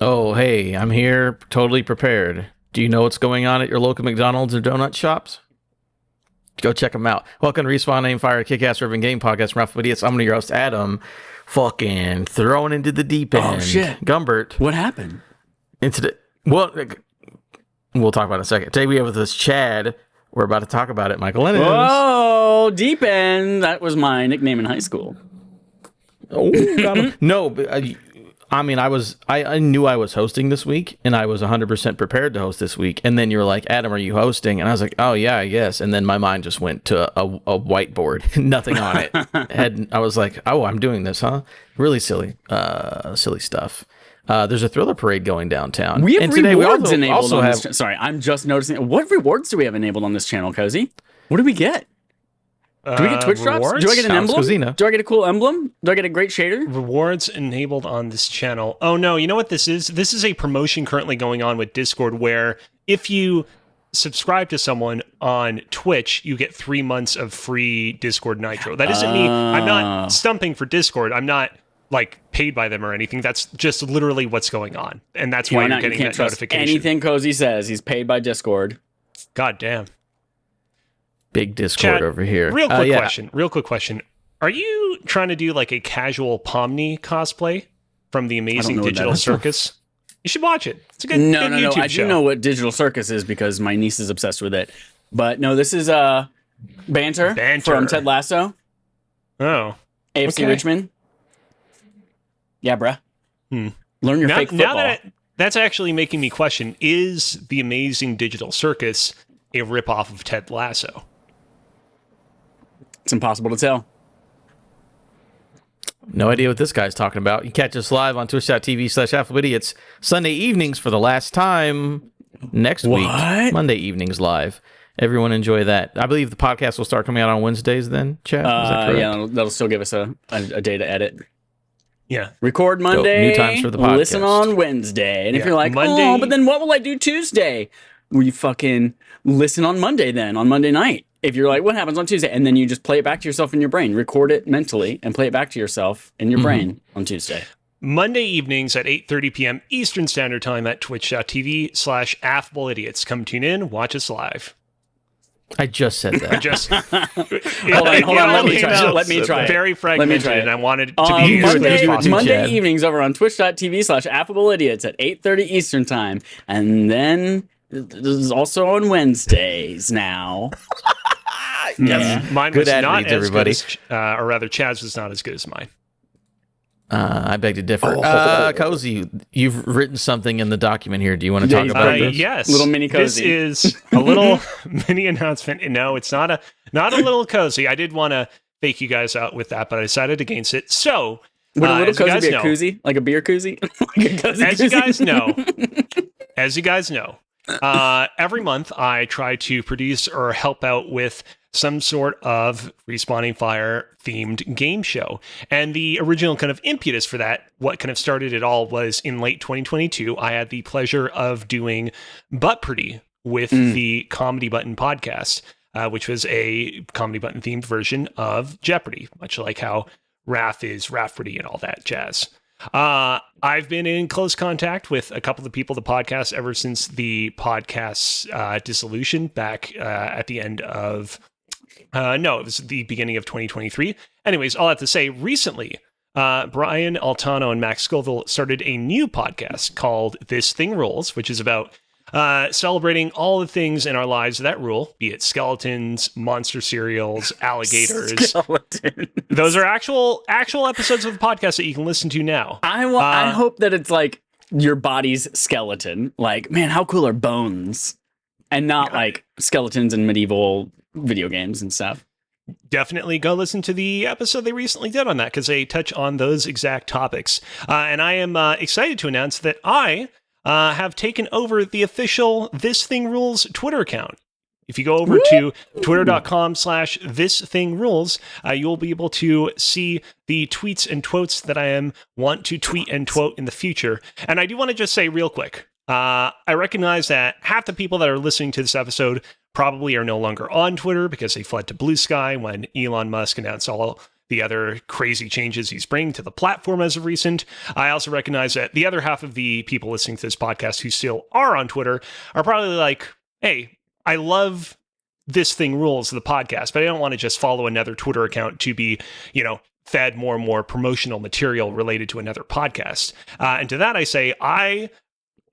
Oh, hey, I'm here, totally prepared. Do you know what's going on at your local McDonald's or donut shops? Go check them out. Welcome to Respawn Aim Fire Kick-Ass Urban Game Podcast from Affable. I'm your host, Adam. Fucking thrown into the deep end. Oh, shit. Gumbert. What happened? Well, we'll talk about it in a second. Today we have with us Chad. We're about to talk about it. Michael Ennis. Oh, deep end. That was my nickname in high school. Oh, got him. No, but I mean, I knew I was hosting this week, and I was 100% prepared to host this week. And then you were like, Adam, are you hosting? And I was like, oh, yeah, I guess. And then my mind just went to a whiteboard, nothing on it. I was like, oh, I'm doing this, huh? Really silly stuff. There's a thriller parade going downtown. We have and rewards today we enabled also on have. this Sorry, I'm just noticing. What rewards do we have enabled on this channel, Cozy? What do we get? Do we get Twitch drops? Rewards? Do I get an emblem? Scozina. Do I get a cool emblem? Do I get a great shader? Rewards enabled on this channel. Oh no, you know what this is? This is a promotion currently going on with Discord where if you subscribe to someone on Twitch, you get 3 months of free Discord Nitro. That isn't me. I'm not stumping for Discord. I'm not like paid by them or anything. That's just literally what's going on. And that's why you're getting that notification. Anything Cozy says, he's paid by Discord. God damn. Big Discord Chad, over here. Real quick question. Are you trying to do like a casual Pomni cosplay from the Amazing Digital Circus? You should watch it. It's a good, No. YouTube I show. do know what Digital Circus is because my niece is obsessed with it. But no, this is Banter from Ted Lasso. Oh. AFC Richmond. Yeah, bruh. Learn your fake football. That's actually making me question, is the Amazing Digital Circus a ripoff of Ted Lasso? It's impossible to tell. No idea what this guy's talking about. You catch us live on twitch.tv/AffableIdiots Sunday evenings for the last time next week. Monday evenings live. Everyone enjoy that. I believe the podcast will start coming out on Wednesdays then, Chad? Is that correct? Yeah, that'll still give us a day to edit. Yeah. Record Monday. New times for the podcast. Listen on Wednesday. And if you're like, oh, but then what will I do Tuesday? We fucking listen on Monday then, on Monday night. If you're like, what happens on Tuesday? And then you just play it back to yourself in your brain. Record it mentally and play it back to yourself in your brain on Tuesday. Monday evenings at 8:30 p.m. Eastern Standard Time at twitch.tv/AffableIdiots. Come tune in, watch us live. I just said that. Hold on. Let me try it. Very fragmented, and I wanted it to be Monday, as clear as possible. Monday evenings over on twitch.tv/AffableIdiots at 8:30 Eastern Time. And then this is also on Wednesdays now. Yes, mine was Good not reads, as everybody. good as, or rather, Chad's was not as good as mine. I beg to differ. Cozy, you've written something in the document here. Do you want to talk about this? Yes, little mini Cozy. This is a little mini announcement. No, it's not a little Cozy. I did want to fake you guys out with that, but I decided against it. So, would a little Cozy be a know, koozie, like a beer koozie? Like a cozy as koozie? you guys know, every month I try to produce or help out with some sort of Respawning Fire themed game show. And the original kind of impetus for that, what kind of started it all, was in late 2022. I had the pleasure of doing Butt Pretty with the Comedy Button podcast, which was a Comedy Button themed version of Jeopardy, much like how RAF is RAF Pretty and all that jazz. I've been in close contact with a couple of the people of the podcast ever since the podcast's dissolution back at the end of it was the beginning of 2023. Anyways, all I have to say, recently, Brian Altano and Max Scoville started a new podcast called This Thing Rules, which is about celebrating all the things in our lives that rule, be it skeletons, monster cereals, alligators. Skeleton. Those are actual episodes of the podcast that you can listen to now. I hope that it's like your body's skeleton. Like, man, how cool are bones? And not like skeletons in medieval video games and stuff. Definitely go listen to the episode they recently did on that, because they touch on those exact topics. And I am excited to announce that I have taken over the official This Thing Rules Twitter account. If you go over to twitter.com/thisthingrules, you'll be able to see the tweets and twotes that I want to tweet and twote in the future. And I do want to just say real quick, I recognize that half the people that are listening to this episode probably are no longer on Twitter because they fled to Blue Sky when Elon Musk announced all the other crazy changes he's bringing to the platform as of recent. I also recognize that the other half of the people listening to this podcast who still are on Twitter are probably like, hey, I love This Thing Rules, the podcast, but I don't want to just follow another Twitter account to be, fed more and more promotional material related to another podcast. And to that, I say, I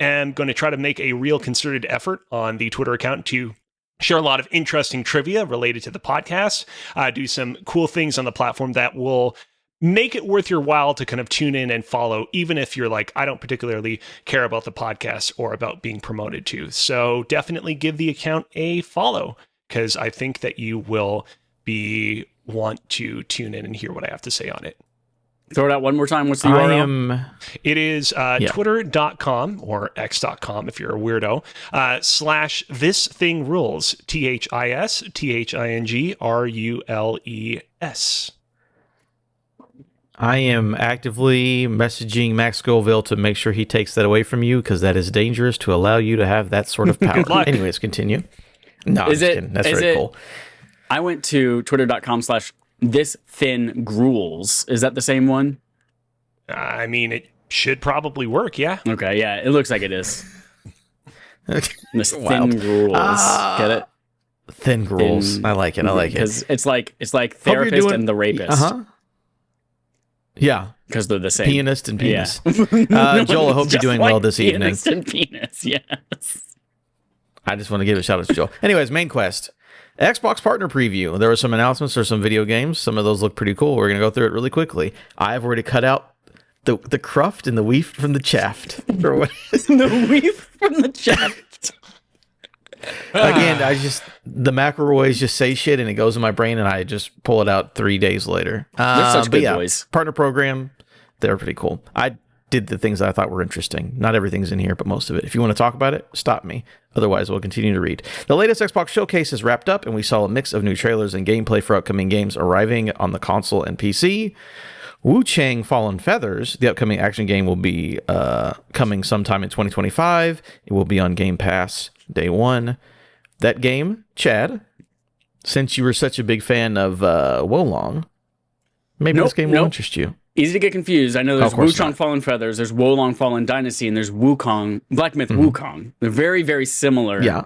am going to try to make a real concerted effort on the Twitter account to share a lot of interesting trivia related to the podcast, do some cool things on the platform that will make it worth your while to kind of tune in and follow, even if you're like, I don't particularly care about the podcast or about being promoted to. So definitely give the account a follow, because I think that you will want to tune in and hear what I have to say on it. Throw it out one more time. What's the URL? It is twitter.com or x.com if you're a weirdo, /This Thing Rules, THISTHINGRULES. I am actively messaging Max Scoville to make sure he takes that away from you, because that is dangerous to allow you to have that sort of power. Good luck. Anyways, continue. No, I'm just kidding. That's very cool. I went to twitter.com/ThisThinGruels. Is that the same one? I mean, it should probably work, yeah. Okay, yeah, it looks like it is. This Thin Gruels. Get it? Thin Gruels. I like it. Because it's like therapist and the rapist. Yeah. Because they're the same. Pianist and penis. Yeah. Joel, I hope you're doing well this evening. Pianist and penis, yes. I just want to give a shout out to Joel. Anyways, main quest. Xbox partner preview. There were some announcements for some video games. Some of those look pretty cool. We're going to go through it really quickly. I've already cut out the cruft and the wheat from the chaff. The wheat from the chaff. Again, the McElroys just say shit and it goes in my brain and I just pull it out 3 days later. They're such good boys. Partner program. They're pretty cool. I did the things that I thought were interesting. Not everything's in here, but most of it. If you want to talk about it, stop me. Otherwise, we'll continue to read. The latest Xbox showcase is wrapped up, and we saw a mix of new trailers and gameplay for upcoming games arriving on the console and PC. Wu Chang Fallen Feathers, the upcoming action game, will be coming sometime in 2025. It will be on Game Pass day one. That game, Chad, since you were such a big fan of Wolong, maybe this game will interest you. Easy to get confused. I know there's Wuchang Fallen Feathers, there's Wolong Fallen Dynasty, and there's Wukong, Black Myth Wukong. They're very, very similar. Yeah.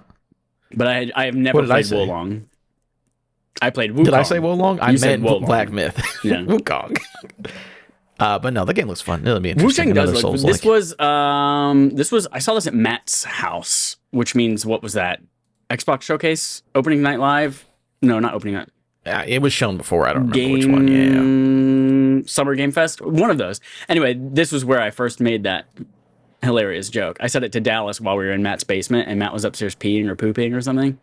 But I have never played Wolong. I played Wukong. Did I say Wolong? I meant Black Myth. Yeah. Wukong. But no, the game looks fun. It'll be interesting. Wuchang does look. This was I saw this at Matt's house, which means what was that? Xbox Showcase? Opening Night Live? No, not opening night. It was shown before. I don't remember which one. Yeah. Summer Game Fest? One of those. Anyway, this was where I first made that hilarious joke. I said it to Dallas while we were in Matt's basement, and Matt was upstairs peeing or pooping or something.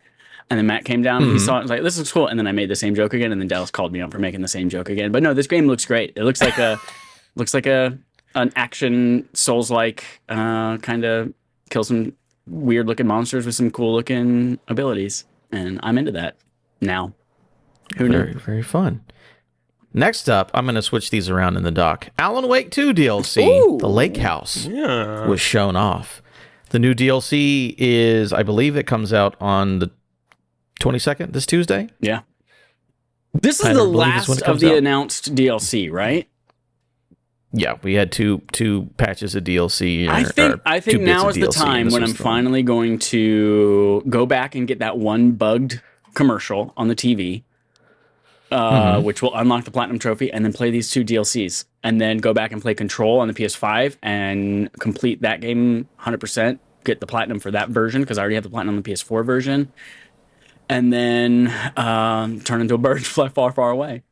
And then Matt came down, and he saw it, and was like, this looks cool. And then I made the same joke again, and then Dallas called me out for making the same joke again. But no, this game looks great. It looks like an action Souls-like kind of kill some weird-looking monsters with some cool-looking abilities. And I'm into that now. Who knew? Very, very fun. Next up, I'm going to switch these around in the dock. Alan Wake 2 DLC, Ooh. The Lake House, was shown off. The new DLC is, I believe it comes out on the 22nd, this Tuesday? Yeah. This is the last of the announced DLC, right? Yeah, we had two patches of DLC. I think now is the time when I'm finally going to go back and get that one bugged commercial on the TV. Which will unlock the Platinum Trophy, and then play these two DLCs, and then go back and play Control on the PS5 and complete that game 100%, get the Platinum for that version, because I already have the Platinum on the PS4 version, and then turn into a bird and fly far, far away.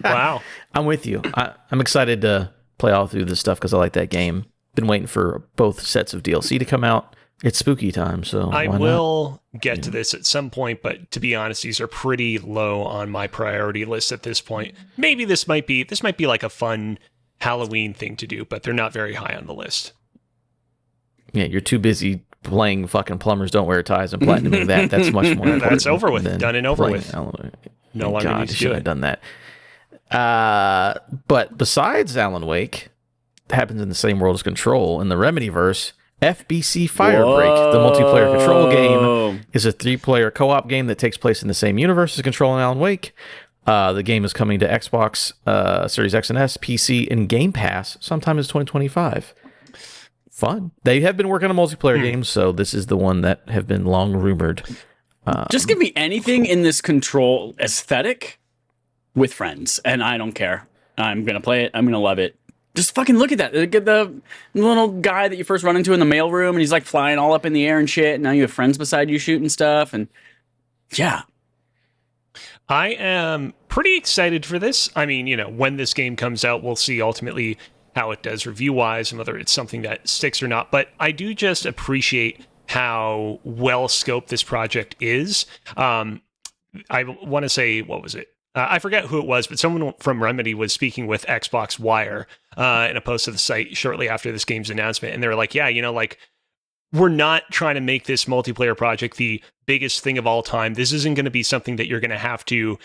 Wow. I'm with you. I'm excited to play all through this stuff because I like that game. Been waiting for both sets of DLC to come out. It's spooky time, so I will get to this at some point, but to be honest, these are pretty low on my priority list at this point. Maybe this might be like a fun Halloween thing to do, but they're not very high on the list. Yeah, you're too busy playing fucking Plumbers Don't Wear Ties and platinuming that. That's much more important. That's over with. Done and over with. No longer need to do it. I've done that. But besides Alan Wake, happens in the same world as Control in the Remedyverse. FBC Firebreak, the multiplayer control game, is a 3-player co-op game that takes place in the same universe as Control and Alan Wake. The game is coming to Xbox Series X and S, PC, and Game Pass sometime in 2025. Fun. They have been working on multiplayer games, so this is the one that have been long rumored. Just give me anything in this Control aesthetic with friends, and I don't care. I'm going to play it. I'm going to love it. Just fucking look at that. Look at the little guy that you first run into in the mailroom, and he's like flying all up in the air and shit, and now you have friends beside you shooting stuff, and yeah. I am pretty excited for this. I mean, when this game comes out, we'll see ultimately how it does review-wise and whether it's something that sticks or not. But I do just appreciate how well-scoped this project is. I want to say, what was it? I forget who it was, but someone from Remedy was speaking with Xbox Wire in a post to the site shortly after this game's announcement. And they were like, yeah, we're not trying to make this multiplayer project the biggest thing of all time. This isn't going to be something that you're going to have to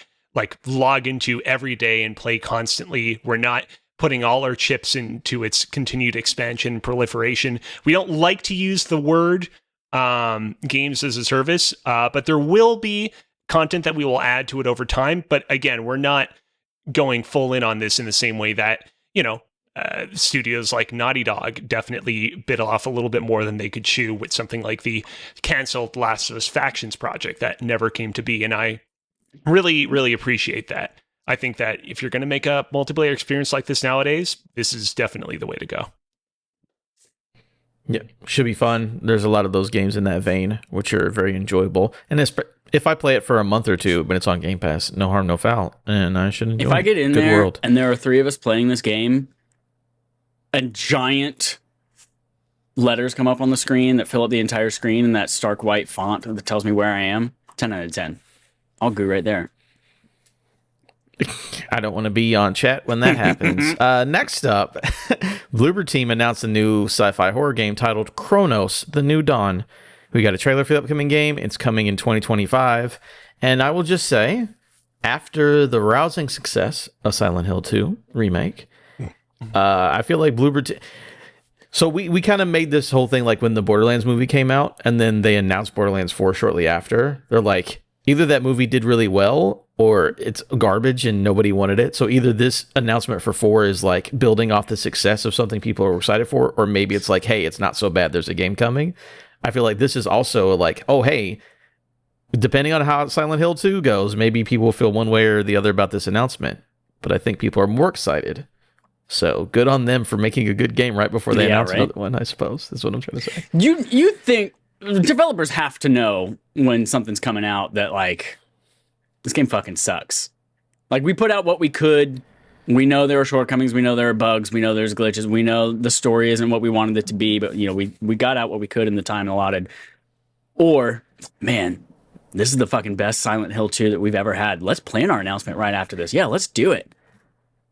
log into every day and play constantly. We're not putting all our chips into its continued expansion and proliferation. We don't like to use the word games as a service, but there will be content that we will add to it over time. But again, we're not going full in on this in the same way that, studios like Naughty Dog definitely bit off a little bit more than they could chew with something like the canceled Last of Us Factions project that never came to be. And I really, really appreciate that. I think that if you're going to make a multiplayer experience like this nowadays, this is definitely the way to go. Yeah, should be fun. There's a lot of those games in that vein, which are very enjoyable. And if I play it for a month or two, but it's on Game Pass, no harm, no foul, and I should enjoy it. If I get in there and there are 3 of us playing this game, and giant letters come up on the screen that fill up the entire screen in that stark white font that tells me where I am, 10 out of 10. I'll go right there. I don't want to be on chat when that happens. Next up, Bloober Team announced a new sci-fi horror game titled Chronos: The New Dawn. We got a trailer for the upcoming game. It's coming in 2025. And I will just say, after the rousing success of Silent Hill 2 remake, I feel like Bloober Team... So we kind of made this whole thing like when the Borderlands movie came out, and then they announced Borderlands 4 shortly after. They're like, either that movie did really well, or it's garbage and nobody wanted it. So either this announcement for 4 is like building off the success of something people are excited for, or maybe it's like, hey, it's not so bad, there's a game coming. I feel like this is also like, oh, hey, depending on how Silent Hill 2 goes, maybe people feel one way or the other about this announcement. But I think people are more excited. So good on them for making a good game right before they announce another one, I suppose. That's what I'm trying to say. You think developers have to know when something's coming out that, like, this game fucking sucks. Like, we put out what we could. We know there are shortcomings. We know there are bugs. We know there's glitches. We know the story isn't what we wanted it to be. But, we got out what we could in the time allotted. Or, man, this is the fucking best Silent Hill 2 that we've ever had. Let's plan our announcement right after this. Yeah, let's do it.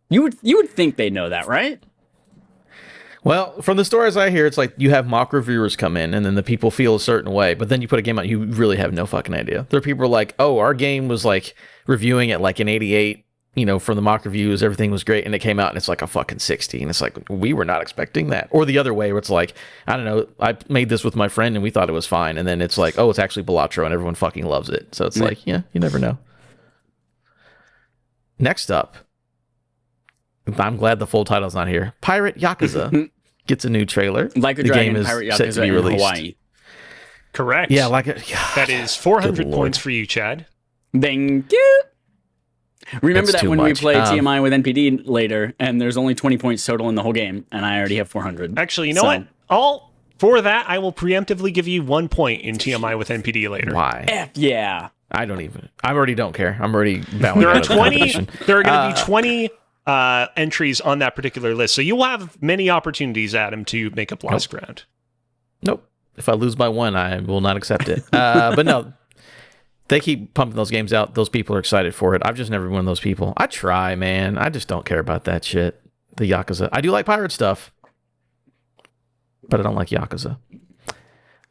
You would think they know that, right? Well, from the stories I hear, it's like you have mock reviewers come in and then the people feel a certain way, but then you put a game out, you really have no fucking idea. There are people who are like, oh, our game was like reviewing it like an 88, from the mock reviews, everything was great, and it came out and it's like a fucking 60, and it's like, we were not expecting that. Or the other way, where it's like, I don't know, I made this with my friend and we thought it was fine, and then it's like, oh, it's actually Balatro and everyone fucking loves it. So it's like, yeah, you never know. Next up, I'm glad the full title's not here. Pirate Yakuza gets a new trailer. Like a the Dragon, game is Pirate Yakuza set to be released. in Hawaii. Correct. Yeah, that is 400 points for you, Chad. Thank you. Remember That's that when too we much. play TMI with NPD later, and there's only 20 points total in the whole game, and I already have 400. Actually, you know what? For that, I will preemptively give you 1 point in TMI with NPD later. Why? F yeah. I already don't care. I'm already bowing There out are of the 20. competition. There are going to be 20 entries on that particular list, so you will have many opportunities, Adam, to make up lost ground. Nope. If I lose by 1, I will not accept it. But no, they keep pumping those games out. Those people are excited for it. I've just never been one of those people. I try, man. I just don't care about that shit. The Yakuza. I do like pirate stuff, but I don't like Yakuza.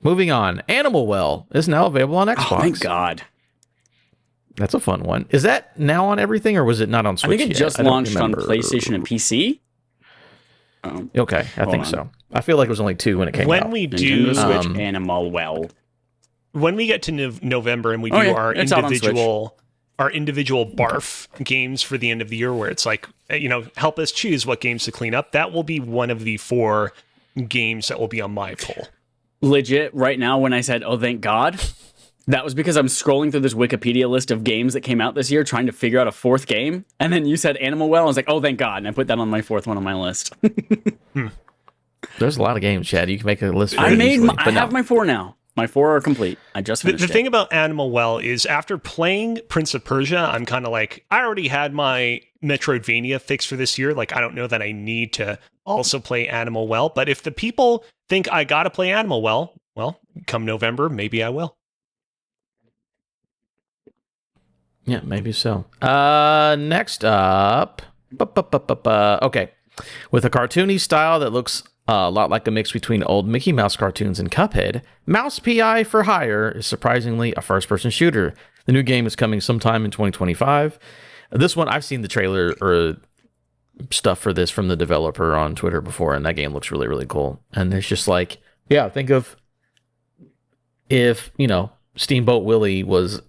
Moving on. Animal Well is now available on Xbox. Oh, thank God. That's a fun one. Is that now on everything, or was it not on Switch I think it yet? just launched on PlayStation and PC. Okay, I think so. I feel like it was only 2 when it came out. When we do Nintendo Switch, Animal Well. When we get to November and we do our individual barf games for the end of the year, where it's like, help us choose what games to clean up, that will be one of the 4 games that will be on my poll. Legit, right now, when I said, oh, thank God, that was because I'm scrolling through this Wikipedia list of games that came out this year, trying to figure out a 4th game. And then you said Animal Well. I was like, oh, thank God. And I put that on my 4th one on my list. There's a lot of games, Chad. You can make a list for I have my 4 now. My 4 are complete. I just finished the thing about Animal Well is after playing Prince of Persia, I'm kind of like, I already had my Metroidvania fix for this year. Like, I don't know that I need to also play Animal Well. But if the people think I got to play Animal Well, come November, maybe I will. Yeah, maybe so. Next up. Okay. With a cartoony style that looks a lot like a mix between old Mickey Mouse cartoons and Cuphead, Mouse P.I. for Hire is surprisingly a first-person shooter. The new game is coming sometime in 2025. This one, I've seen the trailer or stuff for this from the developer on Twitter before, and that game looks really, really cool. And it's just like, yeah, think of if, Steamboat Willie was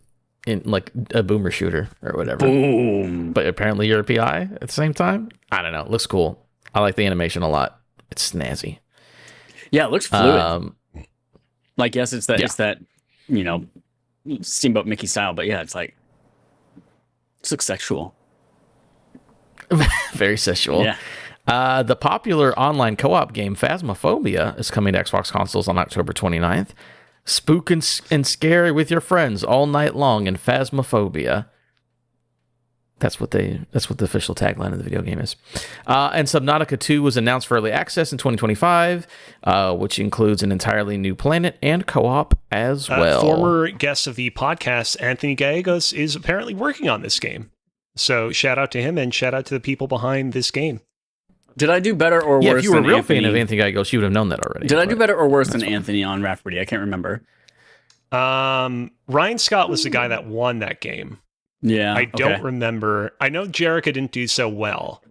in like a boomer shooter or whatever. Boom. But apparently you're a PI at the same time. I don't know. It looks cool. I like the animation a lot. It's snazzy. Yeah, it looks fluid. Yes, it's that, Steamboat Mickey style, but yeah, it's like, it looks sexual. Very sexual. Yeah. The popular online co-op game Phasmophobia is coming to Xbox consoles on October 29th. Spook and scare with your friends all night long in Phasmophobia. That's what the official tagline of the video game is. And Subnautica 2 was announced for early access in 2025, which includes an entirely new planet and co-op as well. Former guest of the podcast, Anthony Gallegos, is apparently working on this game. So shout out to him and shout out to the people behind this game. Did I do better or worse than Anthony? If you were a real fan of Anthony Gallegos, you would have known that already. Did I do better or worse than Anthony on Rafferty? I can't remember. Ryan Scott was the guy that won that game. Yeah. I don't remember. I know Jerica didn't do so well.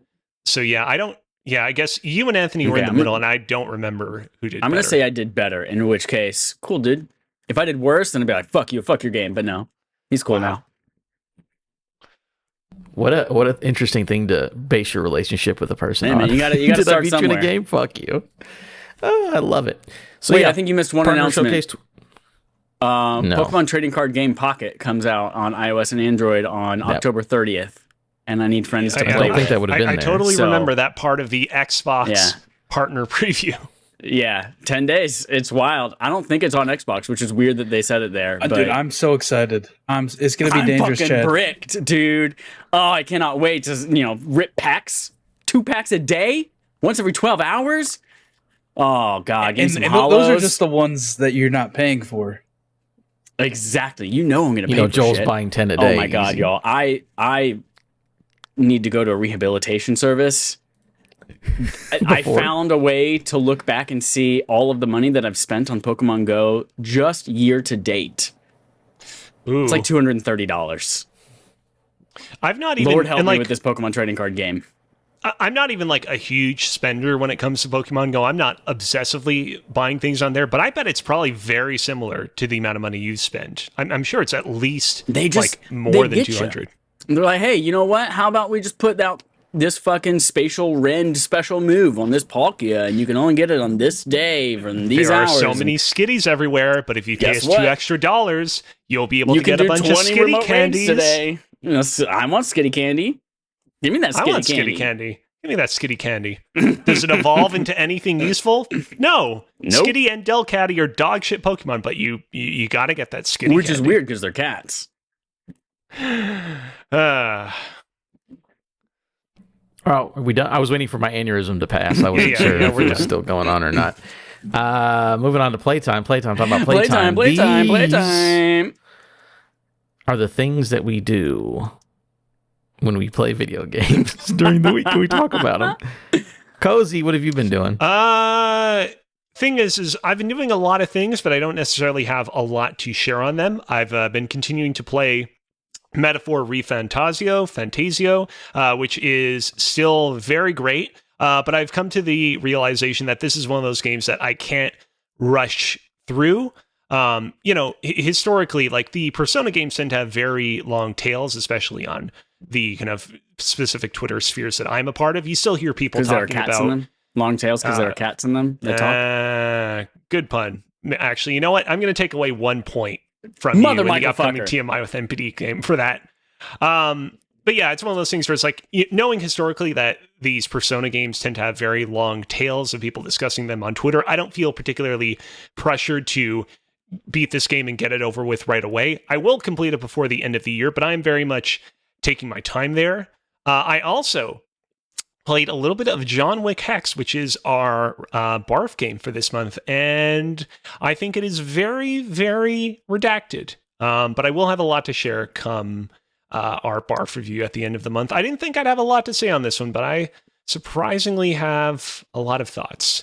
So I guess you and Anthony were in the middle, and I don't remember who did better. I'm going to say I did better, in which case, cool, dude. If I did worse, then I'd be like, fuck you, fuck your game. But no, he's cool now. What an interesting thing to base your relationship with a person on. Man, you gotta Did start I beat somewhere. you in a game? Fuck you. Oh, I love it. So wait, I think you missed one announcement. No. Pokemon Trading Card Game Pocket comes out on iOS and Android on October 30th, and I need friends to play with. I don't think that would have been there. I totally remember that part of the Xbox partner preview. Yeah, 10 days. It's wild. I don't think it's on Xbox, which is weird that they said it there. But dude, I'm so excited. It's going to be dangerous, fucking Chad. Bricked, dude. Oh, I cannot wait to, rip packs. 2 packs a day? Once every 12 hours? Oh, God. And those are just the ones that you're not paying for. Exactly. I'm going to pay for Joel's shit. buying 10 a day. Oh, my God, y'all. I need to go to a rehabilitation service. I found a way to look back and see all of the money that I've spent on Pokemon Go just year to date. Ooh. It's like $230. I've not even Lord help me with this Pokemon trading card game. I'm not even like a huge spender when it comes to Pokemon Go. I'm not obsessively buying things on there, but I bet it's probably very similar to the amount of money you spend. I'm sure it's at least more than 200. They're like, hey, you know what? How about we just put out this fucking spatial rend special move on this Palkia, and you can only get it on this day from these hours. There are so many skitties everywhere, but if you pay us $2 extra, you'll be able to get a bunch of skitty candies today. I want skitty candy. Give me that skitty candy. I want skitty candy. Give me that skitty candy. Does it evolve into anything useful? No. Nope. Skitty and Delcatty are dog shit Pokemon, but you got to get that skitty Which candy. is weird because they're cats. Oh, are we done? I was waiting for my aneurysm to pass. I wasn't sure if it was still going on or not. Moving on to playtime. Talking about playtime. Playtime. Are the things that we do when we play video games during the week. Can we talk about them? Cozy, what have you been doing? Thing is I've been doing a lot of things, but I don't necessarily have a lot to share on them. I've been continuing to play Metaphor Fantasio, which is still very great. But I've come to the realization that this is one of those games that I can't rush through. Historically, like the Persona games tend to have very long tails, especially on the kind of specific Twitter spheres that I'm a part of. You still hear people talking about in them? Long tails because there are cats in them. They talk. Good pun. Actually, you know what? I'm going to take away 1 point from you in the upcoming TMI with NPD game for that. But yeah, it's one of those things where it's like, knowing historically that these Persona games tend to have very long tails of people discussing them on Twitter, I don't feel particularly pressured to beat this game and get it over with right away. I will complete it before the end of the year, but I'm very much taking my time there. I also played a little bit of John Wick Hex, which is our barf game for this month, and I think it is very, very redacted. But I will have a lot to share come our barf review at the end of the month. I didn't think I'd have a lot to say on this one, but I surprisingly have a lot of thoughts.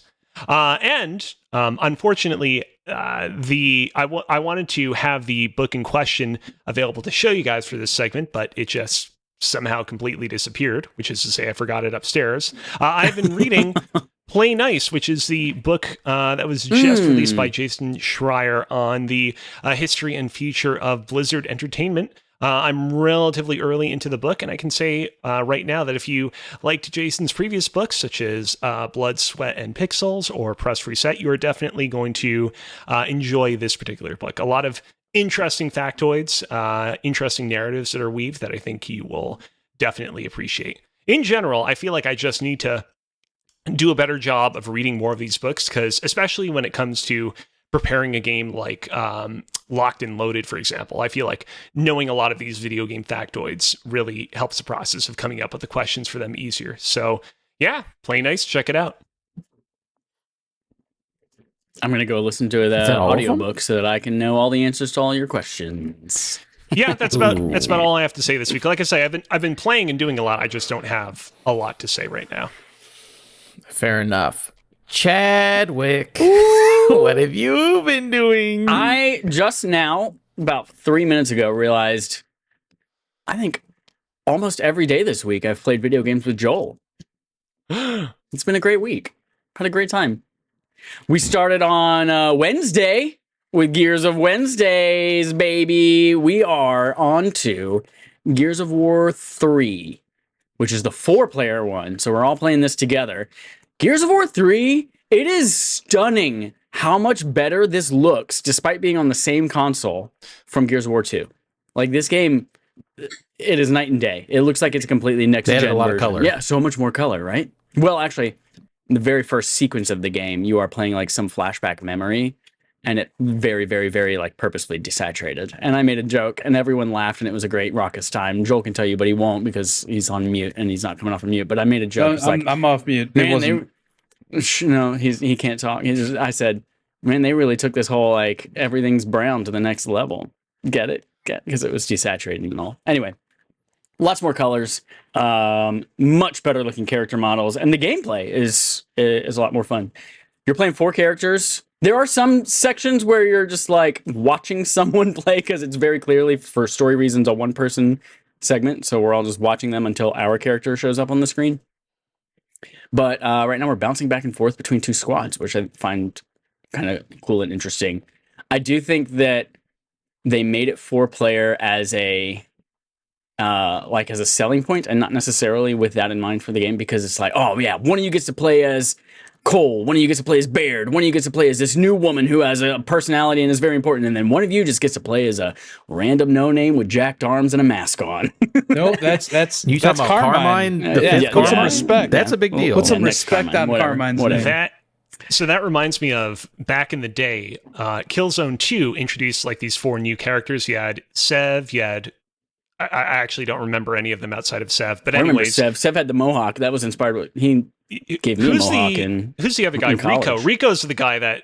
Unfortunately, I wanted to have the book in question available to show you guys for this segment, but it just somehow completely disappeared, which is to say I forgot it upstairs. I've been reading Play Nice, which is the book that was just released by Jason Schreier on the history and future of Blizzard Entertainment. I'm relatively early into the book, and I can say right now that if you liked Jason's previous books, such as Blood, Sweat, and Pixels or Press Reset, you are definitely going to enjoy this particular book. A lot of interesting factoids, interesting narratives that are weaved that I think you will definitely appreciate. In general, I feel like I just need to do a better job of reading more of these books, because especially when it comes to preparing a game like Locked and Loaded, for example, I feel like knowing a lot of these video game factoids really helps the process of coming up with the questions for them easier. So yeah, Play Nice, check it out. I'm going to go listen to the audiobook so that I can know all the answers to all your questions. Yeah, that's about all I have to say this week. Like I say, I've been playing and doing a lot. I just don't have a lot to say right now. Fair enough. Chadwick, what have you been doing? I just now, about 3 minutes ago, realized I think almost every day this week I've played video games with Joel. It's been a great week. Had a great time. We started on Wednesday with Gears of Wednesdays, baby. We are on to Gears of War 3, which is the 4-player one. So we're all playing this together. Gears of War 3, it is stunning how much better this looks, despite being on the same console from Gears of War 2. Like, this game, it is night and day. It looks like it's a completely next-gen version. They added a lot of color. Yeah, so much more color, right? Well, actually, in the very first sequence of the game, you are playing, like, some flashback memory, and it very, very, very, like, purposefully desaturated. And I made a joke, and everyone laughed, and it was a great raucous time. Joel can tell you, but he won't because he's on mute, and he's not coming off of mute. But I made a joke. I'm off mute. Man, no, he can't talk. I said, man, they really took this whole, like, everything's brown to the next level. Get it? Because it was desaturating and all. Anyway, lots more colors, much better looking character models, and the gameplay is a lot more fun. You're playing 4 characters. There are some sections where you're just like watching someone play because it's very clearly, for story reasons, a one-person segment. So we're all just watching them until our character shows up on the screen. But right now we're bouncing back and forth between 2 squads, which I find kind of cool and interesting. I do think that they made it 4-player as a as a selling point, and not necessarily with that in mind for the game, because it's like, oh yeah, one of you gets to play as Cole, one of you gets to play as Baird, one of you gets to play as this new woman who has a personality and is very important, and then one of you just gets to play as a random no-name with jacked arms and a mask on. Nope, that's you talking about Carmine? Put some respect. That's a big deal. Put some respect on Carmine's name. So that reminds me of back in the day, Killzone 2 introduced like these 4 new characters. You had Sev, you had I actually don't remember any of them outside of Sev, but anyways, Sev had the mohawk. That was inspired by he gave me a mohawk. Who's the other guy? Rico. Rico's the guy that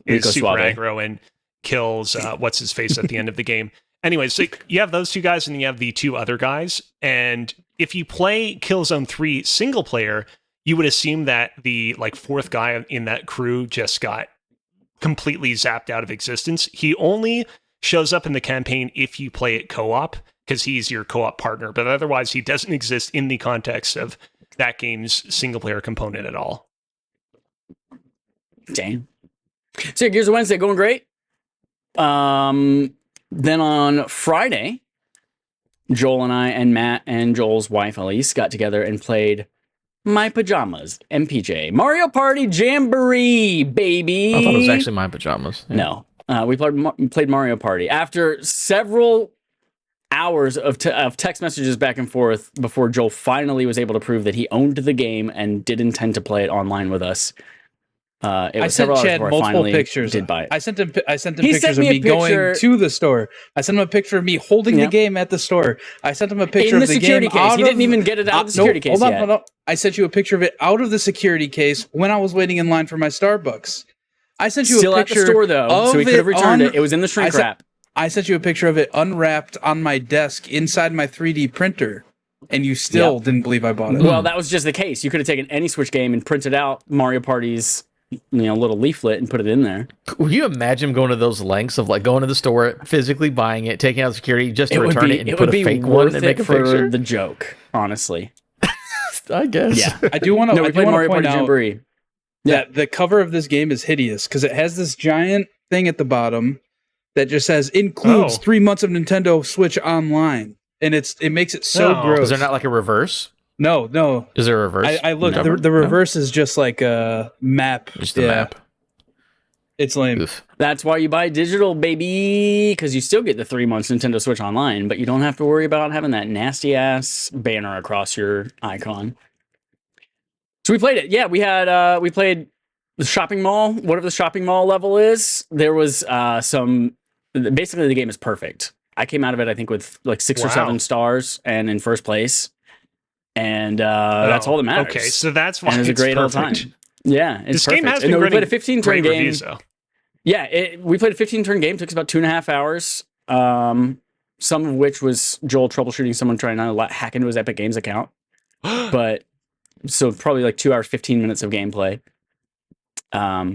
is super Suave. aggro and kills what's his face at the end of the game. Anyways, so you have those 2 guys and you have the 2 other guys, and if you play Killzone 3 single player, you would assume that the 4th guy in that crew just got completely zapped out of existence. He only shows up in the campaign if you play it co-op, because he's your co-op partner, but otherwise he doesn't exist in the context of that game's single player component at all. Dang. So Gears of Wednesday going great. Then on Friday, Joel and I and Matt and Joel's wife Elise got together and played My Pajamas, MPJ, Mario Party Jamboree, baby. I thought it was actually My Pajamas. Yeah. No, we played Mario Party after several hours of text messages back and forth before Joel finally was able to prove that he owned the game and did intend to play it online with us. I sent Chad multiple pictures. I sent him pictures of me going to the store. I sent him a picture of me holding the game at the store. I sent him a picture of the security case. He didn't even get it out of the security case yet. Hold on. I sent you a picture of it out of the security case when I was waiting in line for my Starbucks. I sent you still a picture at the store though, so he could have returned it. It was in the shrink wrap. I sent you a picture of it unwrapped on my desk inside my 3D printer, and you still didn't believe I bought it. Well, that was just the case. You could have taken any Switch game and printed out Mario Party's little leaflet and put it in there. Would you imagine going to those lengths of like going to the store, physically buying it, taking out security just to return it and put a fake one and make a picture? The joke, honestly. I guess. Yeah, I do want to. No, we played Mario Party Jamboree. Yeah, the cover of this game is hideous because it has this giant thing at the bottom that just says includes 3 months of Nintendo Switch Online, and it makes it so gross. Is there not like a reverse? No. Is there a reverse? I looked. No. The reverse is just like a map. Just a map. It's lame. Oof. That's why you buy digital, baby, because you still get the 3 months Nintendo Switch Online, but you don't have to worry about having that nasty ass banner across your icon. So we played it. Yeah, we played the shopping mall. Whatever the shopping mall level is, there was basically the game is perfect. I came out of it, I think, with like 6 or 7 stars and in first place. And that's all that matters. Okay, so that's why it was a great old time. Yeah, this game has been we played a 15-turn game. Reviews, though. Yeah, we played a 15-turn game. Took us about 2.5 hours. Some of which was Joel troubleshooting someone trying to hack into his Epic Games account. But so probably like 2 hours, 15 minutes of gameplay. Yeah,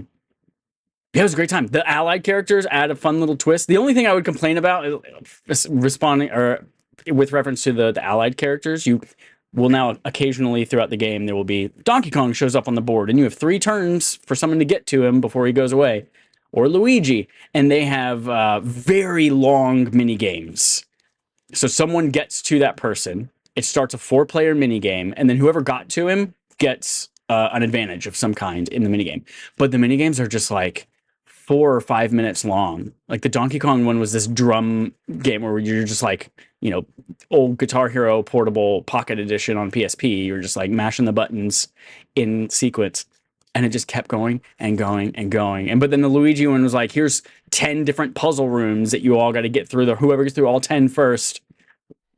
it was a great time. The allied characters add a fun little twist. The only thing I would complain about is responding or with reference to the allied characters, you will now occasionally throughout the game, there will be Donkey Kong shows up on the board and you have 3 turns for someone to get to him before he goes away, or Luigi, and they have very long mini games. So someone gets to that person, it starts a 4-player mini game, and then whoever got to him gets an advantage of some kind in the mini game. But the mini games are just like 4 or 5 minutes long. Like the Donkey Kong one was this drum game where you're just like, old Guitar Hero portable pocket edition on PSP. You're just like mashing the buttons in sequence, and it just kept going and going and going. But then the Luigi one was like, here's 10 different puzzle rooms that you all got to get through. Whoever gets through all 10 first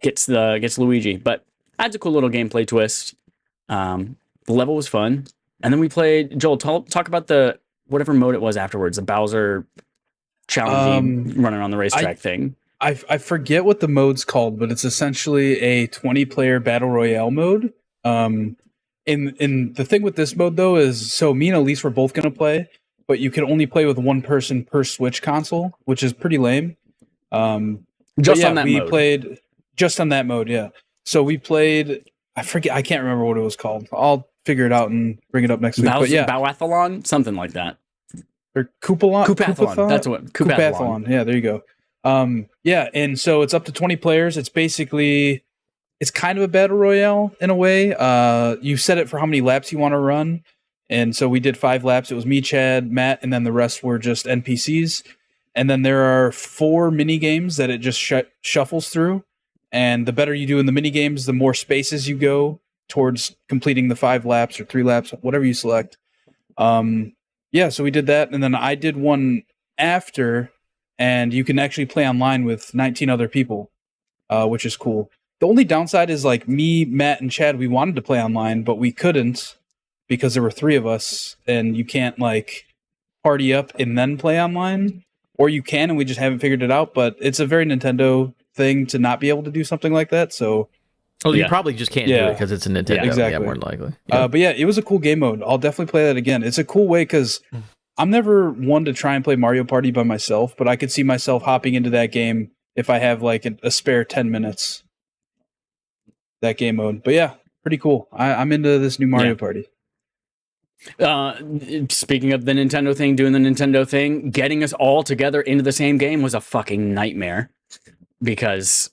gets Luigi. But that's a cool little gameplay twist. The level was fun, and then we played. Joel, talk about the whatever mode it was afterwards, the Bowser challenging running on the racetrack thing. I forget what the mode's called, but it's essentially a 20-player battle royale mode. In the thing with this mode though is, so me and Elise were both gonna play, but you can only play with one person per Switch console, which is pretty lame. On that mode. We played just on that mode, yeah. So we played. I forget. I can't remember what it was called. I'll figure it out and bring it up next week. But yeah, Bowathlon, something like that. Or Koopathlon. That's what. Koopathlon. Yeah, there you go. Yeah, and so it's up to 20 players. It's kind of a battle royale in a way. You set it for how many laps you want to run, and so we did 5 laps. It was me, Chad, Matt, and then the rest were just NPCs. And then there are 4 mini games that it just shuffles through. And the better you do in the mini games, the more spaces you go towards completing the 5 laps or 3 laps, whatever you select. Yeah, so we did that, and then I did one after, and you can actually play online with 19 other people, which is cool. The only downside is like me, Matt, and Chad, we wanted to play online, but we couldn't because there were 3 of us, and you can't like party up and then play online, or you can, and we just haven't figured it out. But it's a very Nintendo thing to not be able to do something like that. So, you probably just can't do it because it's a Nintendo. Yeah, exactly. Yeah, more than likely. But yeah, it was a cool game mode. I'll definitely play that again. It's a cool way because I'm never one to try and play Mario Party by myself, but I could see myself hopping into that game if I have like a spare 10 minutes. That game mode. But yeah, pretty cool. I'm into this new Mario Party. Speaking of the Nintendo thing, doing the Nintendo thing, getting us all together into the same game was a fucking nightmare. Because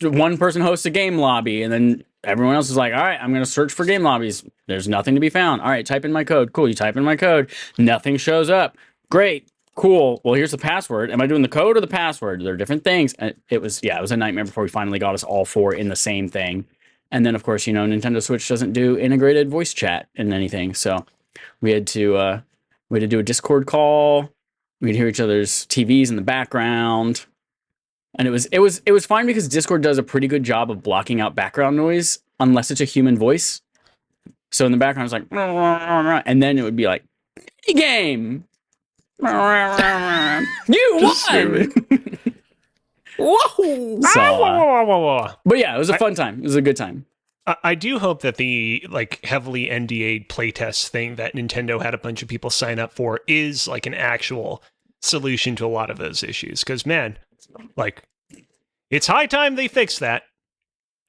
one person hosts a game lobby, and then everyone else is like, all right, I'm going to search for game lobbies. There's nothing to be found. All right, type in my code. Cool, you type in my code. Nothing shows up. Great, cool. Well, here's the password. Am I doing the code or the password? They're different things. And it was a nightmare before we finally got us all four in the same thing. And then, of course, Nintendo Switch doesn't do integrated voice chat and anything. So we had to do a Discord call. We could hear each other's TVs in the background. And it was fine because Discord does a pretty good job of blocking out background noise unless it's a human voice. So in the background it's like, and then it would be like, hey, game, you won. Whoa! So, but yeah, it was a fun time. It was a good time. I do hope that the heavily NDA'd playtest thing that Nintendo had a bunch of people sign up for is like an actual solution to a lot of those issues. Because man, it's high time they fix that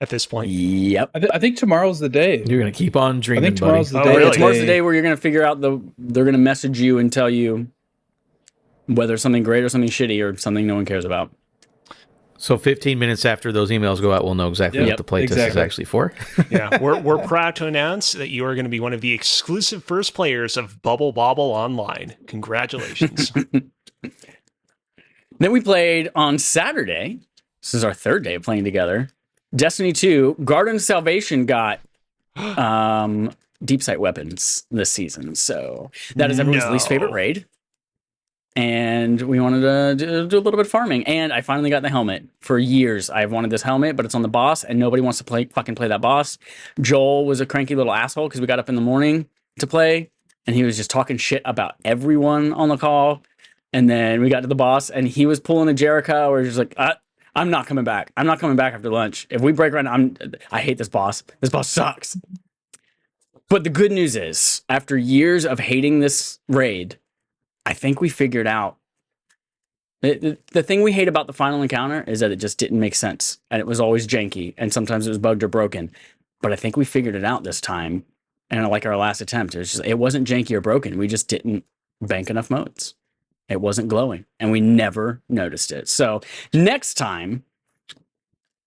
at this point. Yep. I think tomorrow's the day. You're going to keep on dreaming, I think tomorrow's buddy. the day. Really? Tomorrow's the day where you're going to figure out they're going to message you and tell you whether something great or something shitty or something no one cares about. So 15 minutes after those emails go out, we'll know exactly what the playtest is actually for. Yeah, we're proud to announce that you are going to be one of the exclusive first players of Bubble Bobble Online. Congratulations. Then we played on Saturday. This is our third day of playing together. Destiny 2, Garden of Salvation got deep sight weapons this season. So that is everyone's least favorite raid. And we wanted to do a little bit of farming. And I finally got the helmet. For years, I've wanted this helmet, but it's on the boss, and nobody wants to fucking play that boss. Joel was a cranky little asshole because we got up in the morning to play, and he was just talking shit about everyone on the call. And then we got to the boss, and he was pulling a Jericho, where he's like, I'm not coming back. I'm not coming back after lunch. If we break right now, I hate this boss. This boss sucks. But the good news is, after years of hating this raid, I think we figured out the thing we hate about the final encounter is that it just didn't make sense, and it was always janky, and sometimes it was bugged or broken. But I think we figured it out this time, and like our last attempt, it wasn't janky or broken. We just didn't bank enough motes. It wasn't glowing, and we never noticed it. So next time,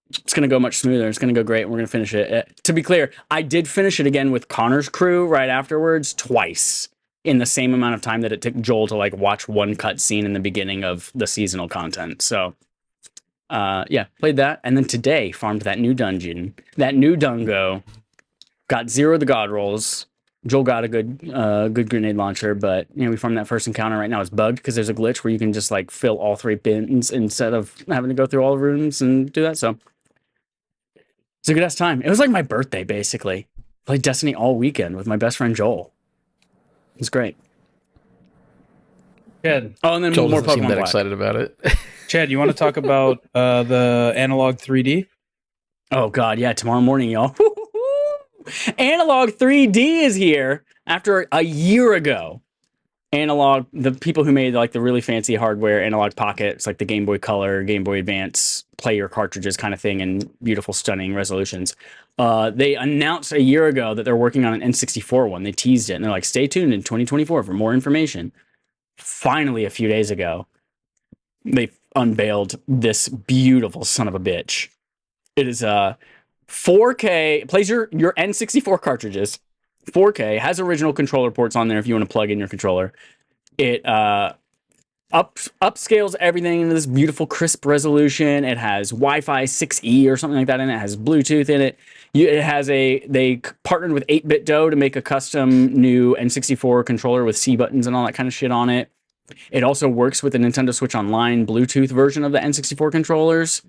it's going to go much smoother. It's going to go great, and we're going to finish it. To be clear, I did finish it again with Connor's crew right afterwards, twice, in the same amount of time that it took Joel to watch one cutscene in the beginning of the seasonal content. So, played that, and then today farmed that new dungeon, that new dungo. Got 0 of the god rolls. Joel got a good grenade launcher, but we farmed that first encounter. Right now it's bugged because there's a glitch where you can just fill all 3 bins instead of having to go through all the rooms and do that. So it's a good ass time. It was like my birthday basically. Played Destiny all weekend with my best friend Joel. It was great. Chad. Oh, and then Joel more doesn't seem Pokemon that Black. excited about it. Chad, you want to talk about the analog 3D? Oh God, yeah! Tomorrow morning, y'all. Analog 3D is here after a year ago. Analog, the people who made the really fancy hardware, Analog Pocket, it's like the Game Boy Color, Game Boy Advance player cartridges kind of thing, and beautiful, stunning resolutions. They announced a year ago that they're working on an N64 one. They teased it, and they're like, "Stay tuned in 2024 for more information." Finally, a few days ago, they unveiled this beautiful son of a bitch. It is 4K. It plays your N64 cartridges. 4K, has original controller ports on there if you want to plug in your controller. It upscales everything into this beautiful crisp resolution. It has Wi-Fi 6E or something like that in it. It has Bluetooth in it. They partnered with 8BitDo to make a custom new N64 controller with C buttons and all that kind of shit on it. It also works with the Nintendo Switch Online Bluetooth version of the N64 controllers.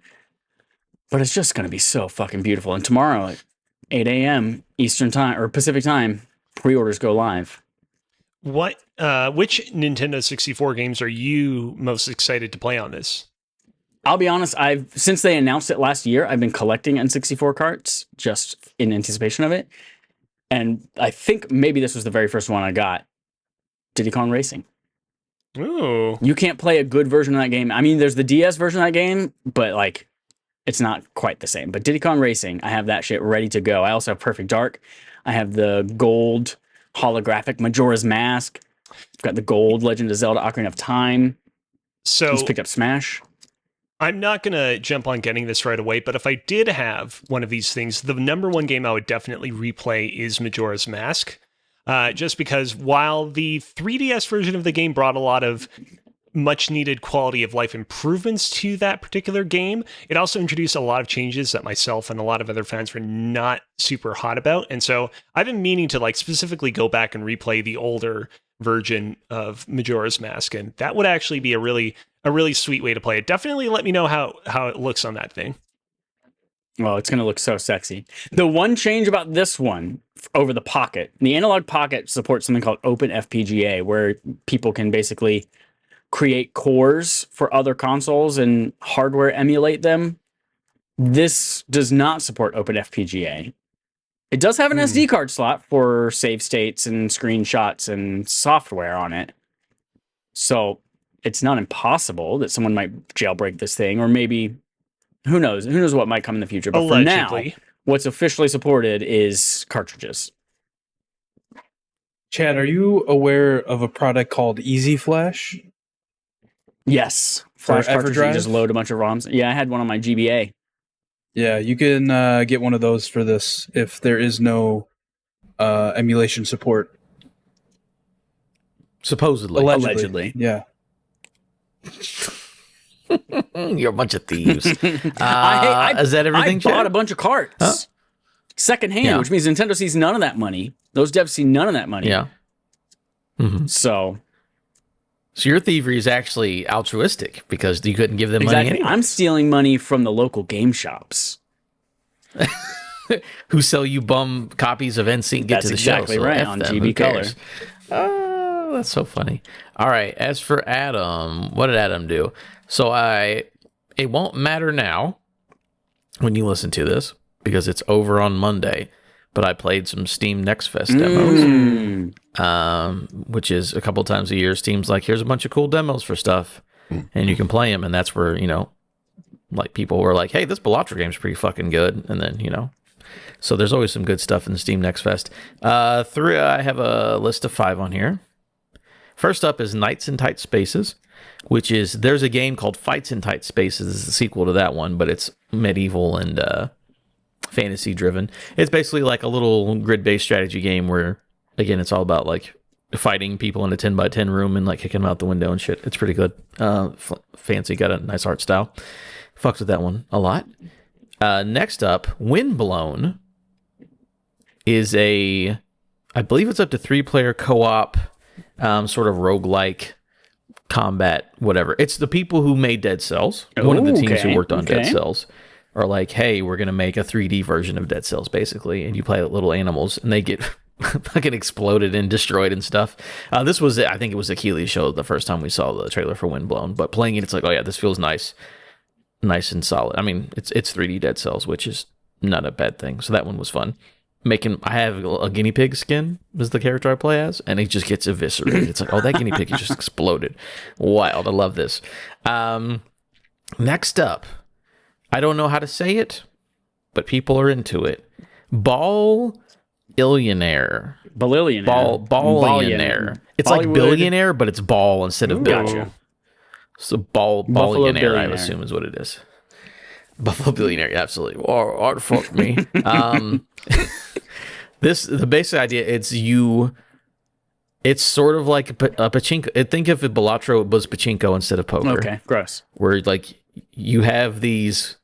But it's just going to be so fucking beautiful. And tomorrow at 8 a.m. Eastern time or Pacific time, pre-orders go live. Which Nintendo 64 games are you most excited to play on this? I'll be honest, since they announced it last year, I've been collecting N64 carts just in anticipation of it. And I think maybe this was the very first one I got. Diddy Kong Racing. Ooh. You can't play a good version of that game. I mean, there's the DS version of that game, but it's not quite the same. But Diddy Kong Racing, I have that shit ready to go. I also have Perfect Dark. I have the gold holographic Majora's Mask. I've got the gold Legend of Zelda Ocarina of Time. So just picked up Smash. I'm not going to jump on getting this right away, but if I did have one of these things, the number one game I would definitely replay is Majora's Mask. Just because while the 3DS version of the game brought a lot of much needed quality of life improvements to that particular game, it also introduced a lot of changes that myself and a lot of other fans were not super hot about. And so I've been meaning to specifically go back and replay the older version of Majora's Mask, and that would actually be a really sweet way to play it. Definitely let me know how it looks on that thing. Well, it's going to look so sexy. The one change about this one over the Pocket, the Analog Pocket supports something called Open FPGA, where people can basically create cores for other consoles and hardware emulate them. This does not support Open FPGA. It does have an SD card slot for save states and screenshots and software on it. So it's not impossible that someone might jailbreak this thing, or maybe who knows what might come in the future. But allegedly, for now, what's officially supported is cartridges. Chad, are you aware of a product called Easy Flash? Yes. Flash cartridge, you just load a bunch of ROMs. Yeah, I had one on my GBA. Yeah, you can get one of those for this if there is no emulation support. Supposedly. Allegedly. Yeah. You're a bunch of thieves. Is that everything, I bought a bunch of carts. Secondhand, which means Nintendo sees none of that money. Those devs see none of that money. Yeah. Mm-hmm. So your thievery is actually altruistic because you couldn't give them money anyway. I'm stealing money from the local game shops. Who sell you bum copies of NSYNC Get to the Show. That's exactly right, on GB Color. Oh, that's so funny. All right, as for Adam, what did Adam do? So it won't matter now when you listen to this because it's over on Monday, but I played some Steam Next Fest demos, which is a couple times a year. Steam's like, here's a bunch of cool demos for stuff, and you can play them, and that's where, people were like, hey, this Balatro game's pretty fucking good, and then, so there's always some good stuff in the Steam Next Fest. I have a list of 5 on here. First up is Knights in Tight Spaces, which is, there's a game called Fights in Tight Spaces. It's the sequel to that one, but it's medieval and fantasy driven. It's basically like a little grid-based strategy game where, again, it's all about fighting people in a 10x10 room and kicking them out the window and shit. It's pretty good. Fancy, got a nice art style. Fucked with that one a lot. Next up, Windblown is I believe it's up to 3-player co-op, sort of roguelike combat, whatever. It's the people who made Dead Cells. One of the teams who worked on Dead Cells are like, hey, we're going to make a 3D version of Dead Cells, basically. And you play little animals and they get fucking exploded and destroyed and stuff. This was, I think it was Achilles' show the first time we saw the trailer for Windblown. But playing it, it's like, oh yeah, this feels nice and solid. I mean, it's 3D Dead Cells, which is not a bad thing. So that one was fun. I have a guinea pig skin as the character I play as, and it just gets eviscerated. It's like, oh, that guinea pig just exploded. Wild. I love this. Next up, I don't know how to say it, but people are into it. Ball-illionaire. Ball-illionaire. It's like billionaire, but it's ball instead of bill. Gotcha. So ballionaire, I assume, is what it is. Buffalo Billionaire, absolutely. Or fuck me. The basic idea, it's sort of like a pachinko. Think if Balatro was pachinko instead of poker. Okay, gross. Where you have these,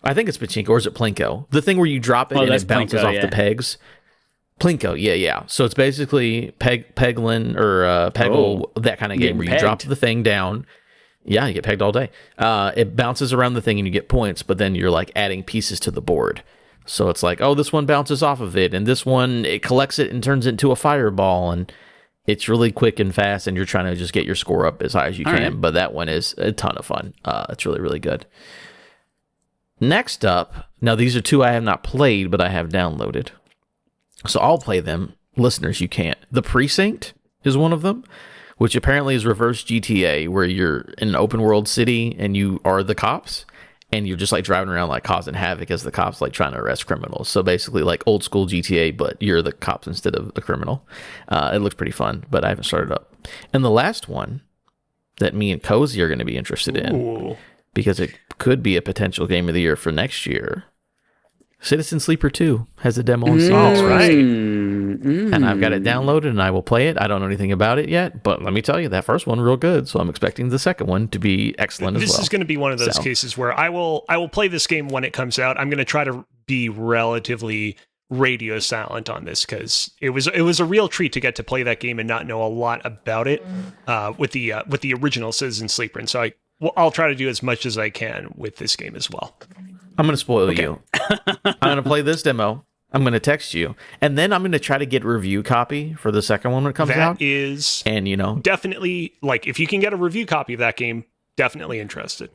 I think it's pachinko, or is it plinko? The thing where you drop it and it bounces off the pegs. Plinko, yeah. So it's basically Peglin or Peggle, that kind of game where you drop the thing down. Yeah, you get pegged all day. It bounces around the thing and you get points, but then you're adding pieces to the board. So it's like, oh, this one bounces off of it, and this one, it collects it and turns it into a fireball, and it's really quick and fast, and you're trying to just get your score up as high as you can. Right. But that one is a ton of fun. It's really, really good. Next up, now these are 2 I have not played, but I have downloaded. So I'll play them. Listeners, you can't. The Precinct is one of them, which apparently is reverse GTA, where you're in an open world city and you are the cops, and you're just like driving around like causing havoc as the cops like trying to arrest criminals. So basically like old school GTA, but you're the cops instead of the criminal. It looks pretty fun, but I haven't started up. And the last one that me and Cozy are going to be interested in, because it could be a potential game of the year for next year. Citizen Sleeper 2 has a demo on Steam. And I've got it downloaded and I will play it. I don't know anything about it yet, but let me tell you, that first one real good. So I'm expecting the second one to be excellent as well. This is going to be one of those cases where I will play this game when it comes out. I'm going to try to be relatively radio silent on this because it was a real treat to get to play that game and not know a lot about it with the original Citizen Sleeper. And so I'll try to do as much as I can with this game as well. I'm going to spoil you. I'm going to play this demo. I'm going to text you. And then I'm going to try to get a review copy for the second one when it comes out. That is... And, definitely, like, if you can get a review copy of that game, definitely interested.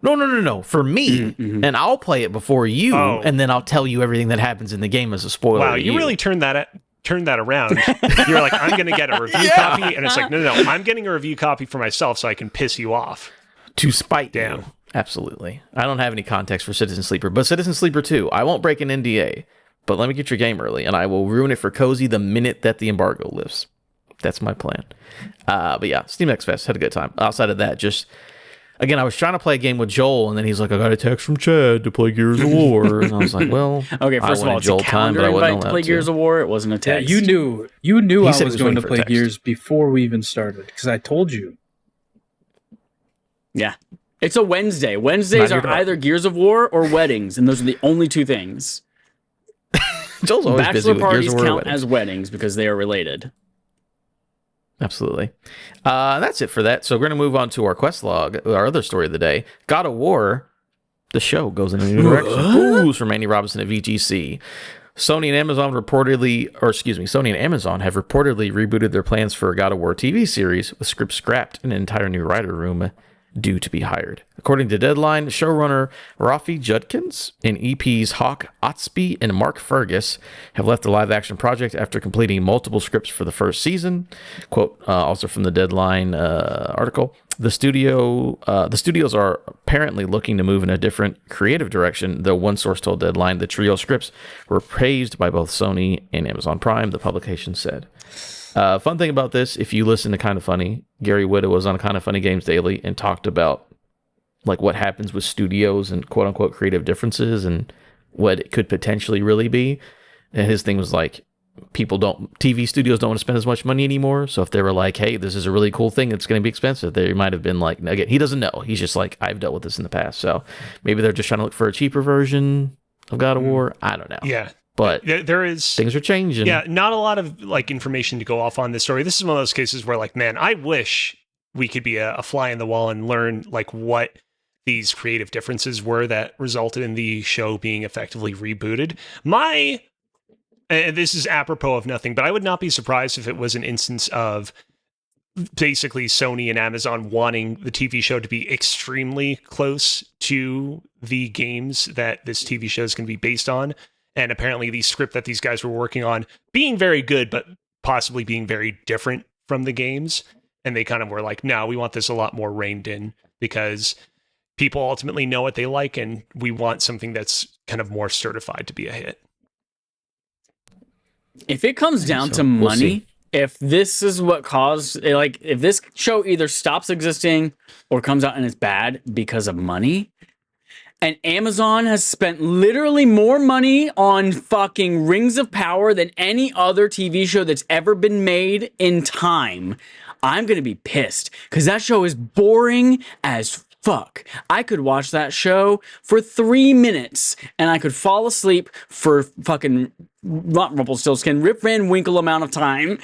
No. For me. Mm-hmm. And I'll play it before you, and then I'll tell you everything that happens in the game as a spoiler. Wow, you really turned that around. You're like, I'm going to get a review copy. And it's like, no. I'm getting a review copy for myself so I can piss you off. To spite you. Absolutely. I don't have any context for Citizen Sleeper, but Citizen Sleeper 2, I won't break an NDA, but let me get your game early, and I will ruin it for Cozy the minute that the embargo lifts. That's my plan. But yeah, Steam X Fest, had a good time. Outside of that, just, again, I was trying to play a game with Joel, and then he's like, I got a text from Chad to play Gears of War, and I was like, well, okay, first of all, it's a calendar invite to play Gears of War. It wasn't a text. Yeah, you knew I was going to play Gears before we even started, because I told you. Yeah. It's a Wednesday. Wednesdays are either Gears of War or weddings, and those are the only two things. Joel's always busy with Gears of War. Bachelor parties count as weddings because they are related. Absolutely. That's it for that. So we're going to move on to our quest log, our other story of the day. God of War, the show, goes in a new direction. Ooh, from Andy Robinson at VGC. Sony and Amazon have reportedly rebooted their plans for a God of War TV series with scripts scrapped and an entire new writer room due to be hired. According to Deadline, showrunner Rafi Judkins and EPs Hawk Otsby and Mark Fergus have left the live-action project after completing multiple scripts for the first season. Quote, also from the Deadline article, the studios are apparently looking to move in a different creative direction, though one source told Deadline the trio scripts were praised by both Sony and Amazon Prime, the publication said. Fun thing about this, if you listen to Kind of Funny, Gary Whitta was on Kind of Funny Games Daily and talked about like what happens with studios and quote unquote creative differences and what it could potentially really be. And his thing was like, TV studios don't want to spend as much money anymore. So if they were like, hey, this is a really cool thing, it's going to be expensive, they might have been like, again, he doesn't know. He's just like, I've dealt with this in the past. So maybe they're just trying to look for a cheaper version of God of War. I don't know. Yeah. But there is things are changing. Yeah, not a lot of like information to go off on this story. This is one of those cases where like, man, I wish we could be a fly in the wall and learn like what these creative differences were that resulted in the show being effectively rebooted. And this is apropos of nothing, but I would not be surprised if it was an instance of basically Sony and Amazon wanting the TV show to be extremely close to the games that this TV show is going to be based on. And apparently the script that these guys were working on being very good, but possibly being very different from the games. And they kind of were like, no, we want this a lot more reined in because people ultimately know what they like. And we want something that's kind of more certified to be a hit. If it comes down to money, if this is what caused, like, if this show either stops existing or comes out and it's bad because of money, and Amazon has spent literally more money on fucking Rings of Power than any other TV show that's ever been made in time, I'm going to be pissed because that show is boring as fuck. I could watch that show for 3 minutes and I could fall asleep for fucking not Rumpelstiltskin, Rip Van Winkle amount of time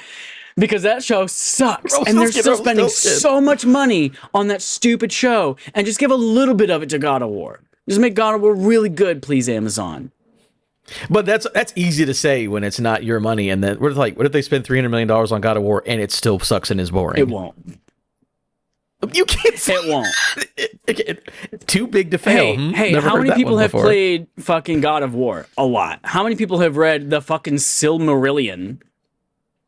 because that show sucks. And they're still spending so much money on that stupid show, and just give a little bit of it to God of War. Just make God of War really good, please, Amazon. But that's easy to say when it's not your money. And then what if they spend $300 million on God of War and it still sucks and is boring? It won't. You can't say it won't. Too big to fail. Hey, how many people have played fucking God of War? A lot. How many people have read the fucking Silmarillion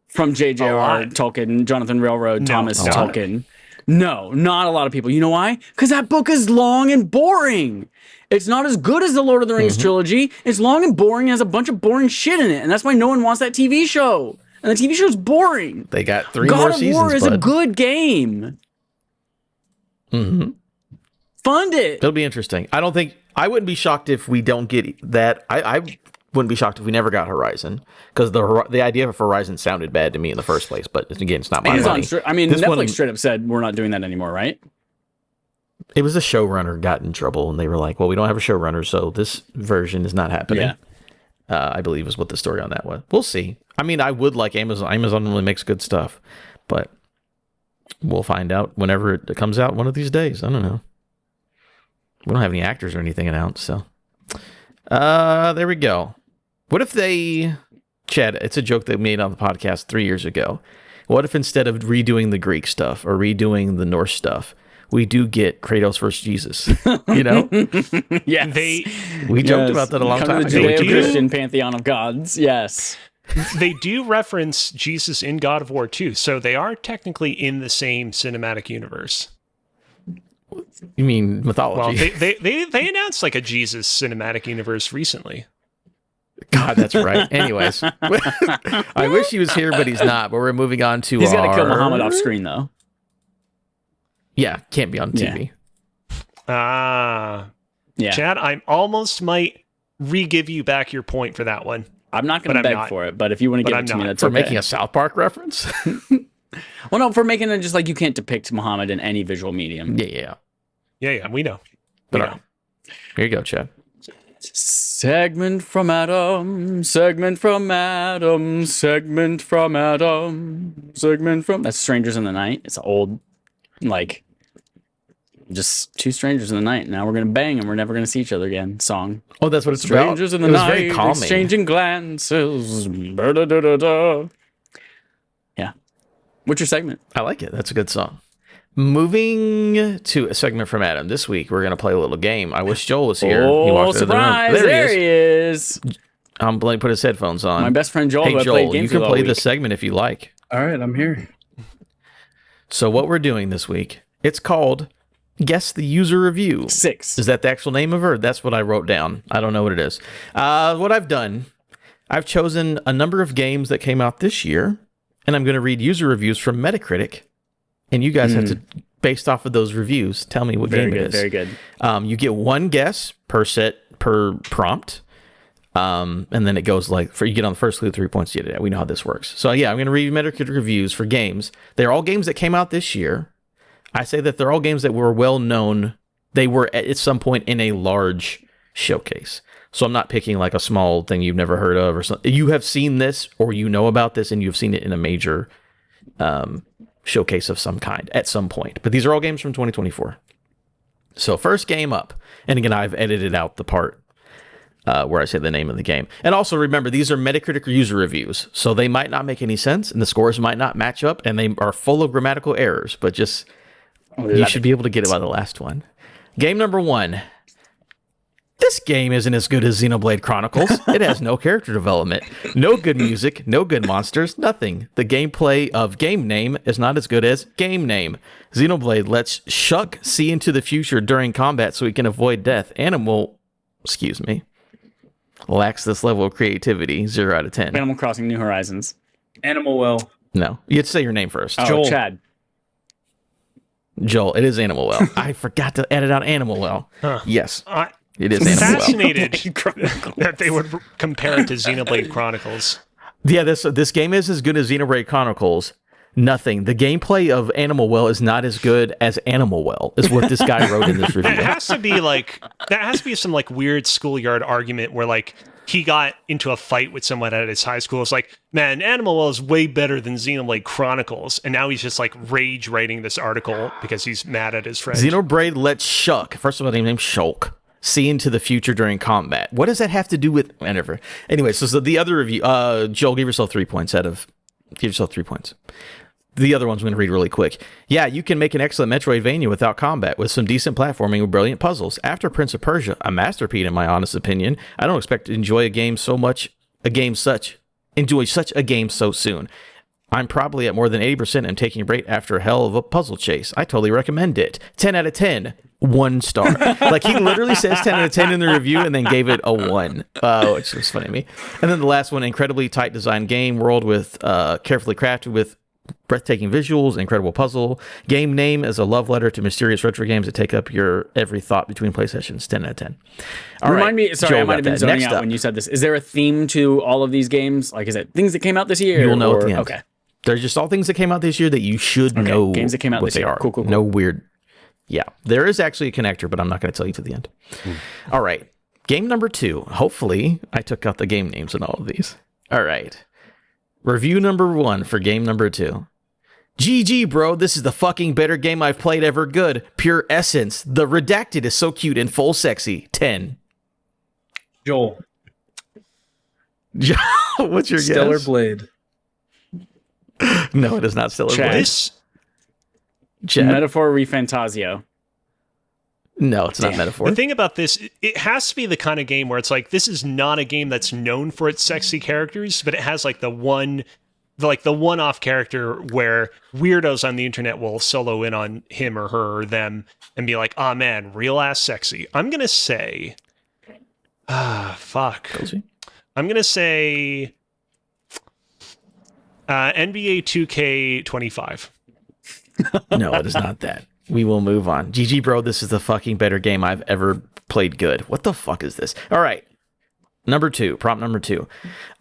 from J.J.R. Tolkien, Jonathan Railroad, Thomas Tolkien? No, not a lot of people. You know why? Because that book is long and boring. It's not as good as the Lord of the Rings trilogy. It's long and boring, has a bunch of boring shit in it, and that's why no one wants that TV show. And the TV show's boring. They got 3 more seasons. God of War is a good game. Mm-hmm. Fund it. It'll be interesting. I wouldn't be shocked if we don't get that. I wouldn't be shocked if we never got Horizon, because the idea of Horizon sounded bad to me in the first place. But again, it's not my money. Netflix straight up said we're not doing that anymore, right? It was the showrunner got in trouble, and they were like, "Well, we don't have a showrunner, so this version is not happening." Yeah. I believe is what the story on that was. We'll see. I mean, I would like Amazon. Amazon really makes good stuff, but we'll find out whenever it comes out one of these days. I don't know. We don't have any actors or anything announced, so. There we go. What if Chad, it's a joke they made on the podcast 3 years ago. What if instead of redoing the Greek stuff or redoing the Norse stuff, we do get Kratos versus Jesus? You know? Yeah. We joked about that a long time ago. The Judeo-Christian pantheon of gods. Yes. They do reference Jesus in God of War 2, so they are technically in the same cinematic universe. You mean mythology? Well, they announced like a Jesus cinematic universe recently. God, that's right. Anyways, I wish he was here, but he's not. But we're moving on to He's got to kill Muhammad off screen, though. Yeah, can't be on TV. Yeah. Yeah. Chad, I almost might re-give you back your point for that one. I'm not going to beg for it, but if you want to give it to me, that's for okay. Making a South Park reference. Well, no, for making it just like you can't depict Muhammad in any visual medium. Yeah. We know. Here you go, Chad. Segment from Adam, segment from Adam, segment from Adam, segment from... That's Strangers in the Night. It's an old, like, just 2 strangers in the night. Now we're going to bang and we're never going to see each other again song. Oh, that's what it's Strangers about? in the night, very calming. exchanging glances. Da-da-da-da-da. Yeah. What's your segment? I like it. That's a good song. Moving to a segment from Adam. This week, we're going to play a little game. I wish Joel was here. Oh, he walked surprise! The room. There he is. I'm going to put his headphones on. My best friend Joel. Hey, Joel, you can play this week. segment if you like. All right, I'm here. So what we're doing this week, it's called Guess the User Review. 6. Is that the actual name of it? That's what I wrote down. I don't know what it is. What I've done, I've chosen a number of games that came out this year, and I'm going to read user reviews from Metacritic. And you guys have to, based off of those reviews, tell me what game it is. Very good. You get 1 guess per prompt. And then it goes like, you get on the first clue 3 points. Yeah, we know how this works. So yeah, I'm going to read Metacritic reviews for games. They're all games that came out this year. I say that they're all games that were well known. They were at some point in a large showcase. So I'm not picking like a small thing you've never heard of or something. You have seen this or you know about this and you've seen it in a major showcase of some kind at some point. But these are all games from 2024. So first game up. And again, I've edited out the part where I say the name of the game. And also remember, these are Metacritic user reviews. So they might not make any sense and the scores might not match up and they are full of grammatical errors. But just, you should be able to get it by the last one. Game number 1. This game isn't as good as Xenoblade Chronicles. It has no character development, no good music, no good monsters, nothing. The gameplay of Game Name is not as good as Game Name. Xenoblade lets Shuck see into the future during combat so he can avoid death. Animal lacks this level of creativity. 0 out of 10. Animal Crossing New Horizons. Animal Well. No, you have to say your name first. Oh, Joel. Chad. Joel, it is Animal Well. I forgot to edit out Animal Well. Huh. Yes. It is I'm Animal Well. fascinated that they would compare it to Xenoblade Chronicles. Yeah, this game is as good as Xenoblade Chronicles. Nothing. The gameplay of Animal Well is not as good as Animal Well, is what this guy wrote in this review. That has to be some like weird schoolyard argument where like he got into a fight with someone at his high school. It's like, man, Animal Well is way better than Xenoblade Chronicles. And now he's just like rage writing this article because he's mad at his friend. Xenoblade lets Shuck, first of all, named Shulk, see into the future during combat. What does that have to do with whatever? Anyway, so the other review, Joel, give yourself 3 points give yourself 3 points. The other one's going to read really quick. Yeah, you can make an excellent Metroidvania without combat, with some decent platforming with brilliant puzzles. After Prince of Persia, a masterpiece in my honest opinion, I don't expect to enjoy such a game so soon. I'm probably at more than 80% and taking a break after a hell of a puzzle chase. I totally recommend it. 10 out of 10. 1 star. Like, he literally says 10 out of 10 in the review and then gave it a 1, which was funny to me. And then the last one, incredibly tight design game world with carefully crafted with breathtaking visuals, incredible puzzle. Game name is a love letter to mysterious retro games that take up your every thought between play sessions. 10 out of 10. Remind me, sorry, I might have been zoning out when you said this. Is there a theme to all of these games? Like, is it things that came out this year? You'll know at the end. Okay. They're just all things that came out this year that you should know games that came out what this they year. are. Cool. No weird. Yeah, there is actually a connector, but I'm not going to tell you to the end. All right. Game number 2. Hopefully, I took out the game names in all of these. All right. Review number 1 for game number 2. GG, bro. This is the fucking better game I've played ever. Good. Pure essence. The redacted is so cute and full sexy. 10. Joel. What's your Stellar guess? Blade. No, it is not Stellar Blade. Chad? Metaphor Refantasio. No, it's not Metaphor. The thing about this, it has to be the kind of game where it's like, this is not a game that's known for its sexy characters, but it has like the one-off character where weirdos on the internet will solo in on him or her or them and be like, oh man, real ass sexy. I'm gonna say, fuck. I'm gonna say NBA 2K25. No, it is not that. We will move on. GG, bro, this is the fucking better game I've ever played. Good. What the fuck is this? All right. Prompt number 2.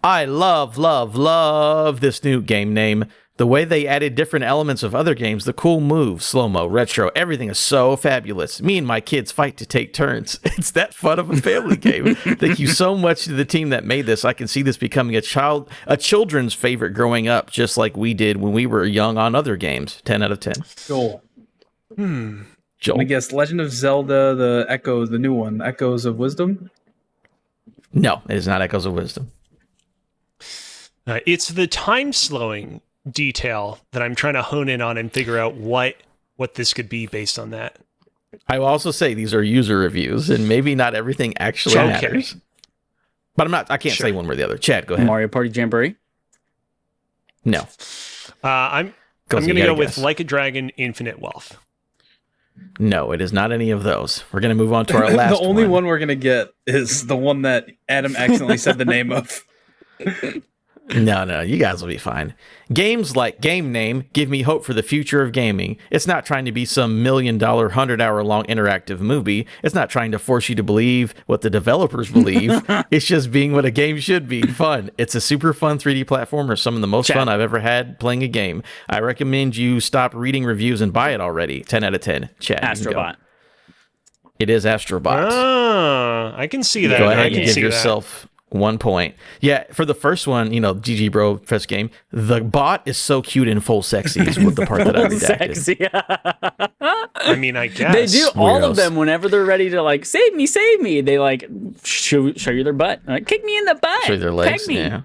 I love this new game name. The way they added different elements of other games, the cool moves, slow-mo, retro, everything is so fabulous. Me and my kids fight to take turns. It's that fun of a family game. Thank you so much to the team that made this. I can see this becoming a children's favorite growing up, just like we did when we were young on other games. 10 out of 10. Joel. Joel. I guess Legend of Zelda, the Echoes, the new one, Echoes of Wisdom? No, it is not Echoes of Wisdom. It's the time slowing detail that I'm trying to hone in on and figure out what this could be based on that. I will also say these are user reviews, and maybe not everything actually matters. But I can't say one way or the other. Chad, go ahead. Mario Party Jamboree? No. I'm going to go with Like a Dragon, Infinite Wealth. No, it is not any of those. We're going to move on to our last one. The only one we're going to get is the one that Adam accidentally said the name of. No, you guys will be fine. Games like Game Name give me hope for the future of gaming. It's not trying to be some $1 million, 100-hour-long interactive movie. It's not trying to force you to believe what the developers believe. It's just being what a game should be, fun. It's a super fun 3D platformer, some of the most fun I've ever had playing a game. I recommend you stop reading reviews and buy it already. 10 out of 10. Chad, Astrobot. It is Astrobot. I can see that. Go ahead and give yourself 1 point. Yeah, for the first one, GG bro, first game, the bot is so cute and full sexy is what the part that I redacted. Sexy. I mean, I guess. They do all of them whenever they're ready to like, save me. They like show you their butt. Like, kick me in the butt. Show you their legs. Peg me. Yeah.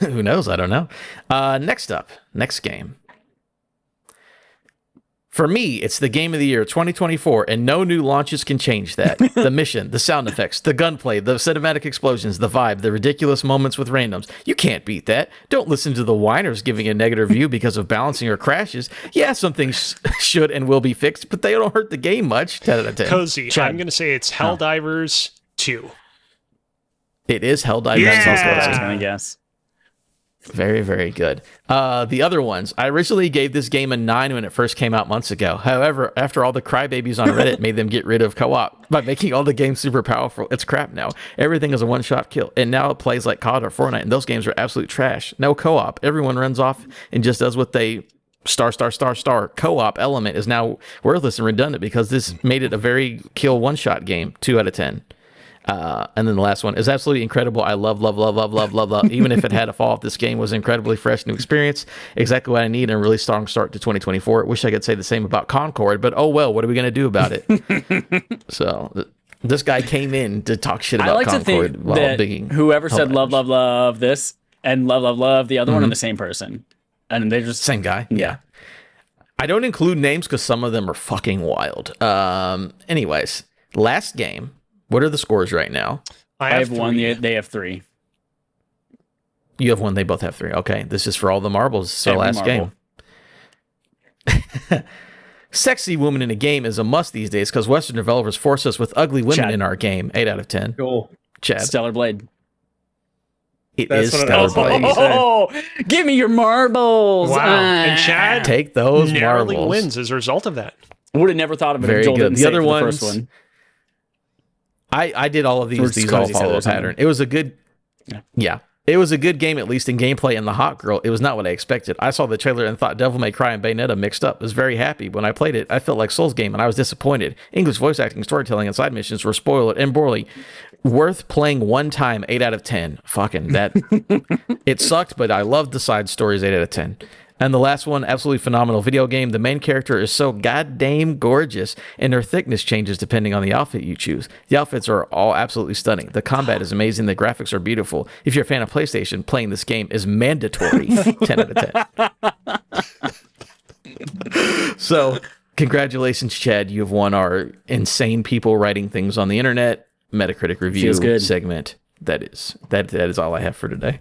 Who knows? I don't know. Next game. For me, it's the game of the year 2024, and no new launches can change that. The mission, the sound effects, the gunplay, the cinematic explosions, the vibe, the ridiculous moments with randoms. You can't beat that. Don't listen to the whiners giving a negative review because of balancing or crashes. Yeah, some things should and will be fixed, but they don't hurt the game much. 10 out of 10. Cozy. I'm going to say it's Helldivers 2. It is Helldivers 2. That's what I was going to guess. Very, very good. The other ones, I originally gave this game a 9 when it first came out months ago. However, after all the crybabies on Reddit made them get rid of co-op by making all the games super powerful, it's crap now. Everything is a one-shot kill, and now it plays like COD or Fortnite, and those games are absolute trash. No co-op. Everyone runs off and just does what they star. Co-op element is now worthless and redundant because this made it a very kill one-shot game. 2 out of 10. And then the last one is absolutely incredible. I love. Even if it had a fall off, this game was incredibly fresh new experience. Exactly what I need and a really strong start to 2024. Wish I could say the same about Concord, but oh well, what are we going to do about it? So this guy came in to talk shit about Concord. To think that whoever said love this and love the other one are the same person. And they're just... Same guy? Yeah. I don't include names because some of them are fucking wild. Anyways, last game. What are the scores right now? I have 1. They have 3. You have 1. They both have 3. Okay, this is for all the marbles. So Every last marble. game. Sexy woman in a game is a must these days because Western developers force us with ugly women Chad. in our game. 8 out of 10. Cool. Chad. Stellar Blade. It That's is what Stellar I thought Blade. you said. Oh, give me your marbles. Wow. And Chad Take those narrowly marbles. wins as a result of that. Would have never thought of it Very if Joel good. didn't The say other it for the ones- first one. I did all of these. Or These just all 'cause he said it follow or a something. pattern. It was a good. Yeah. It was a good game, at least in gameplay, and the hot girl, it was not what I expected. I saw the trailer and thought Devil May Cry and Bayonetta mixed up. I was very happy. When I played it, I felt like Souls game, and I was disappointed. English voice acting, storytelling, and side missions were spoiled and poorly. Worth playing one time, 8 out of 10. Fucking that. It sucked, but I loved the side stories, 8 out of 10. And the last one, absolutely phenomenal video game. The main character is so goddamn gorgeous, and her thickness changes depending on the outfit you choose. The outfits are all absolutely stunning. The combat is amazing. The graphics are beautiful. If you're a fan of PlayStation, playing this game is mandatory. 10 out of 10. So, congratulations, Chad. You have won our insane people writing things on the internet Metacritic review Feels good. segment. That is all I have for today.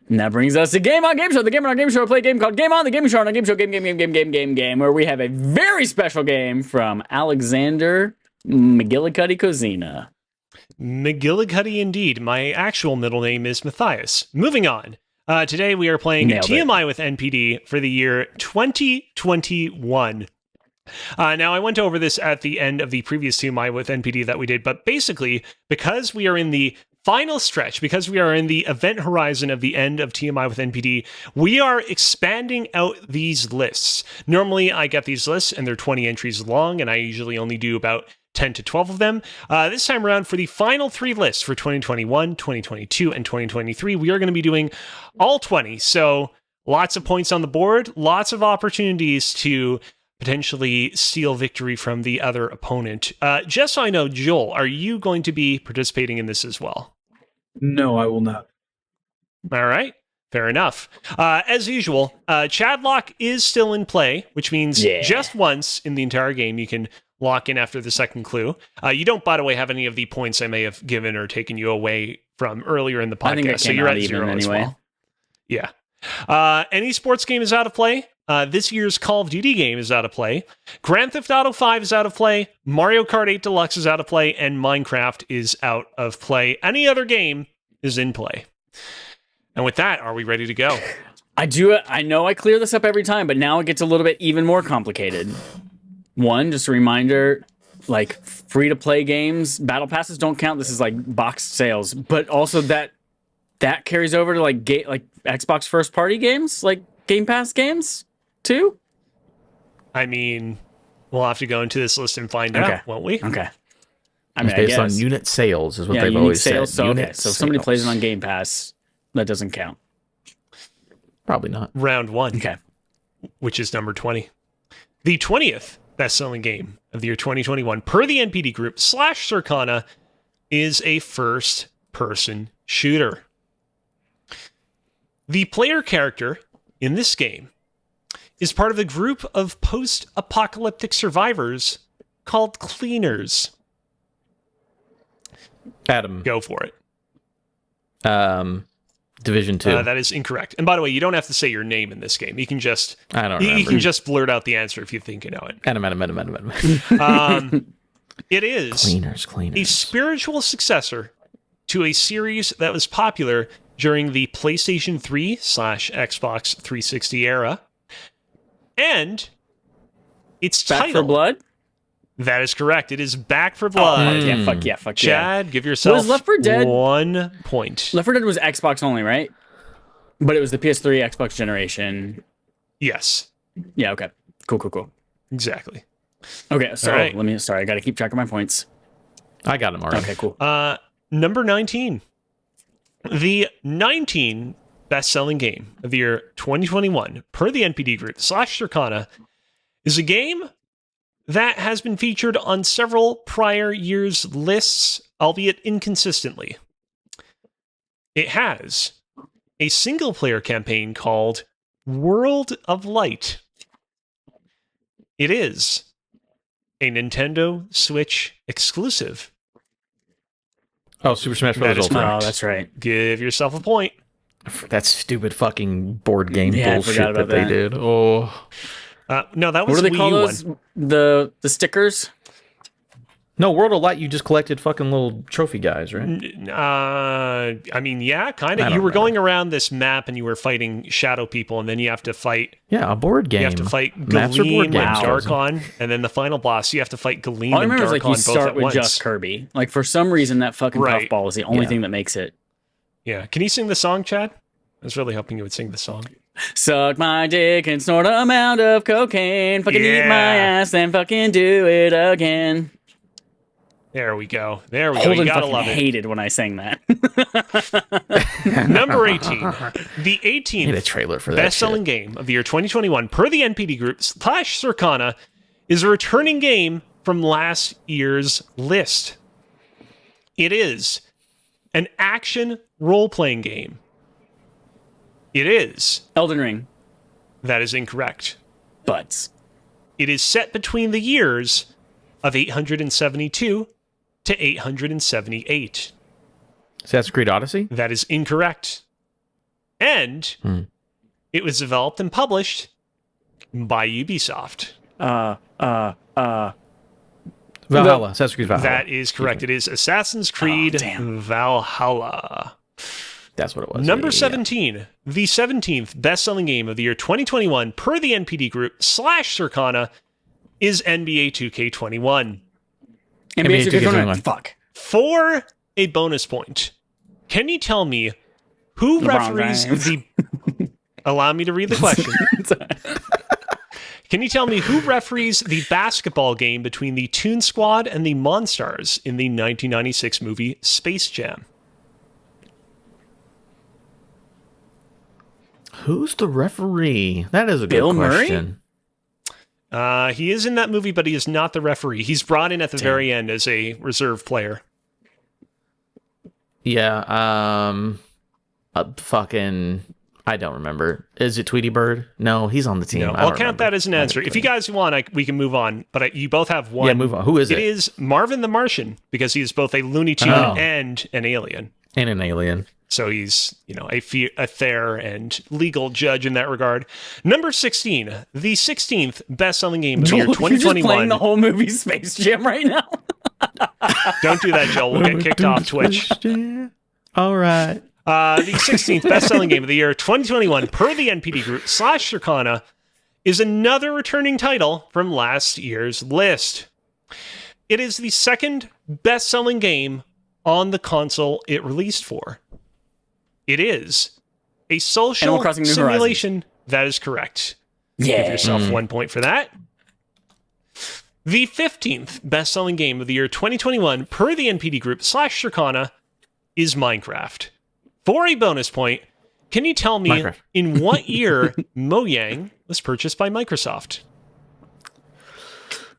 And that brings us to Game On Game Show, the Game On Game Show. We play a game called Game On, the Gaming Show, on a game show, game, where we have a very special game from Alexander McGillicuddy Cozina. McGillicuddy indeed. My actual middle name is Matthias. Moving on. Today we are playing Nailed it. TMI with NPD for the year 2021. Now, I went over this at the end of the previous TMI with NPD that we did, but basically, because we are in the final stretch, because we are in the event horizon of the end of TMI with NPD, we are expanding out these lists. Normally, I get these lists, and they're 20 entries long, and I usually only do about 10 to 12 of them. This time around, for the final 3 lists for 2021, 2022, and 2023, we are going to be doing all 20. So, lots of points on the board, lots of opportunities to potentially steal victory from the other opponent. Just so I know, Joel, are you going to be participating in this as well? No, I will not. All right. Fair enough. As usual, Chadlock is still in play, which means just once in the entire game you can lock in after the second clue. You don't, by the way, have any of the points I may have given or taken you away from earlier in the podcast. I think that So came you're out at even 0 as anyway. well. Yeah. Any sports game is out of play. This year's Call of Duty game is out of play. Grand Theft Auto 5 is out of play. Mario Kart 8 Deluxe is out of play. And Minecraft is out of play. Any other game is in play. And with that, are we ready to go? I know I clear this up every time, but now it gets a little bit even more complicated. One, just a reminder, like free-to-play games, battle passes don't count. This is like boxed sales. But also that carries over to like Xbox first-party games, like Game Pass games, too? I mean, we'll have to go into this list and find out, won't we? Okay. I It's mean, based I on guess. unit sales, is what they've unique always sales, said. So, Unit so if somebody plays it sales. on Game Pass, that doesn't count. Probably not. Round 1, Okay. which is number 20. The 20th best-selling game of the year 2021, per the NPD group, /Circana, is a first-person shooter. The player character in this game is part of a group of post-apocalyptic survivors called Cleaners. Adam. Go for it. Division 2. That is incorrect. And by the way, you don't have to say your name in this game. You can just I don't you remember. can just blurt out the answer if you think you know it. Adam. It is Cleaners. a spiritual successor to a series that was popular during the PlayStation 3/Xbox 360 era. And its Back title... for Blood? That is correct. It is Back for Blood. Yeah, fuck yeah. Chad, give yourself Was Left 4 Dead- 1 point. Left 4 Dead was Xbox only, right? But it was the PS3 Xbox generation. Yes, Yeah, okay. Cool. exactly. Okay, so All right. I gotta keep track of my points. I got him already. Okay, cool. Number 19. The 19 best-selling game of the year 2021, per the NPD group, /Circana, is a game that has been featured on several prior years' lists, albeit inconsistently. It has a single-player campaign called World of Light. It is a Nintendo Switch exclusive. Oh, Super Smash That Bros. is Ultimate. correct. Oh, that's right. Give yourself a point. That stupid fucking board game Yeah, I bullshit forgot about they that. did. Oh. No, that What was do the they call Wii U those? one. The stickers? No, World of Light, you just collected fucking little trophy guys, right? I mean, yeah, kind I of. don't You were remember. going around this map and you were fighting shadow people, and then you have to fight. Yeah, a board game. You have to fight Maps are board Galeem games, and Kelsey. Darkon, and then the final boss, you have to fight Galeem All I and remember is like you Darkon both start at with once. just Kirby. Like for some reason that fucking Right. puffball is the only Yeah. thing that makes it. Yeah. Can you sing the song, Chad? I was really hoping you would sing the song. Suck my dick and snort a amount of cocaine. Fucking eat Yeah. my ass and fucking do it again. There we go. There we go. Holden You gotta fucking love it. hated when I sang that. Number 18. The Need a 18th trailer for that best-selling game of the year 2021 per the NPD Group / Circana is a returning game from last year's list. It is an action role-playing game. It is. Elden Ring. That is incorrect. Butts. It is set between the years of 872 to 878. Assassin's Creed Odyssey? That is incorrect. And it was developed and published by Ubisoft. Valhalla. Assassin's Creed Valhalla. That is correct. It is Assassin's Creed damn. Valhalla. That's what it was. Number Yeah. 17, the 17th best-selling game of the year 2021 per the NPD Group / Circana is NBA 2K21. NBA 2K21. 2K21. Fuck. For a bonus point, can you tell me who LeBron referees James. the... Allow me to read the question. Can you tell me who referees the basketball game between the Toon Squad and the Monstars in the 1996 movie Space Jam? Who's the referee? That is a Bill good Murray? question. He is in that movie, but he is not the referee. He's brought in at the very end as a reserve player. Yeah, fucking... I don't remember. Is it Tweety Bird? No, he's on the team. No, I I'll don't count remember. that as an answer. If you guys want, we can move on. But you both have one. Yeah, move on. Who is it? It is Marvin the Martian, because he's both a Looney Tune and an alien. And an alien. So he's, a fair and legal judge in that regard. Number 16, the 16th best-selling game of the year Joel, you're just 2021. playing the whole movie Space Jam right now. Don't do that, Joel. We'll get kicked off Twitch. All right. The 16th best-selling game of the year 2021 per the NPD Group / Circana is another returning title from last year's list. It is the second best-selling game on the console it released for. It is a social Animal Crossing New simulation. That is correct. Give Yeah. yourself 1 point for that. The 15th best-selling game of the year 2021 per the NPD Group / Circana is Minecraft. For a bonus point, can you tell me Minecraft. in what year Mojang was purchased by Microsoft?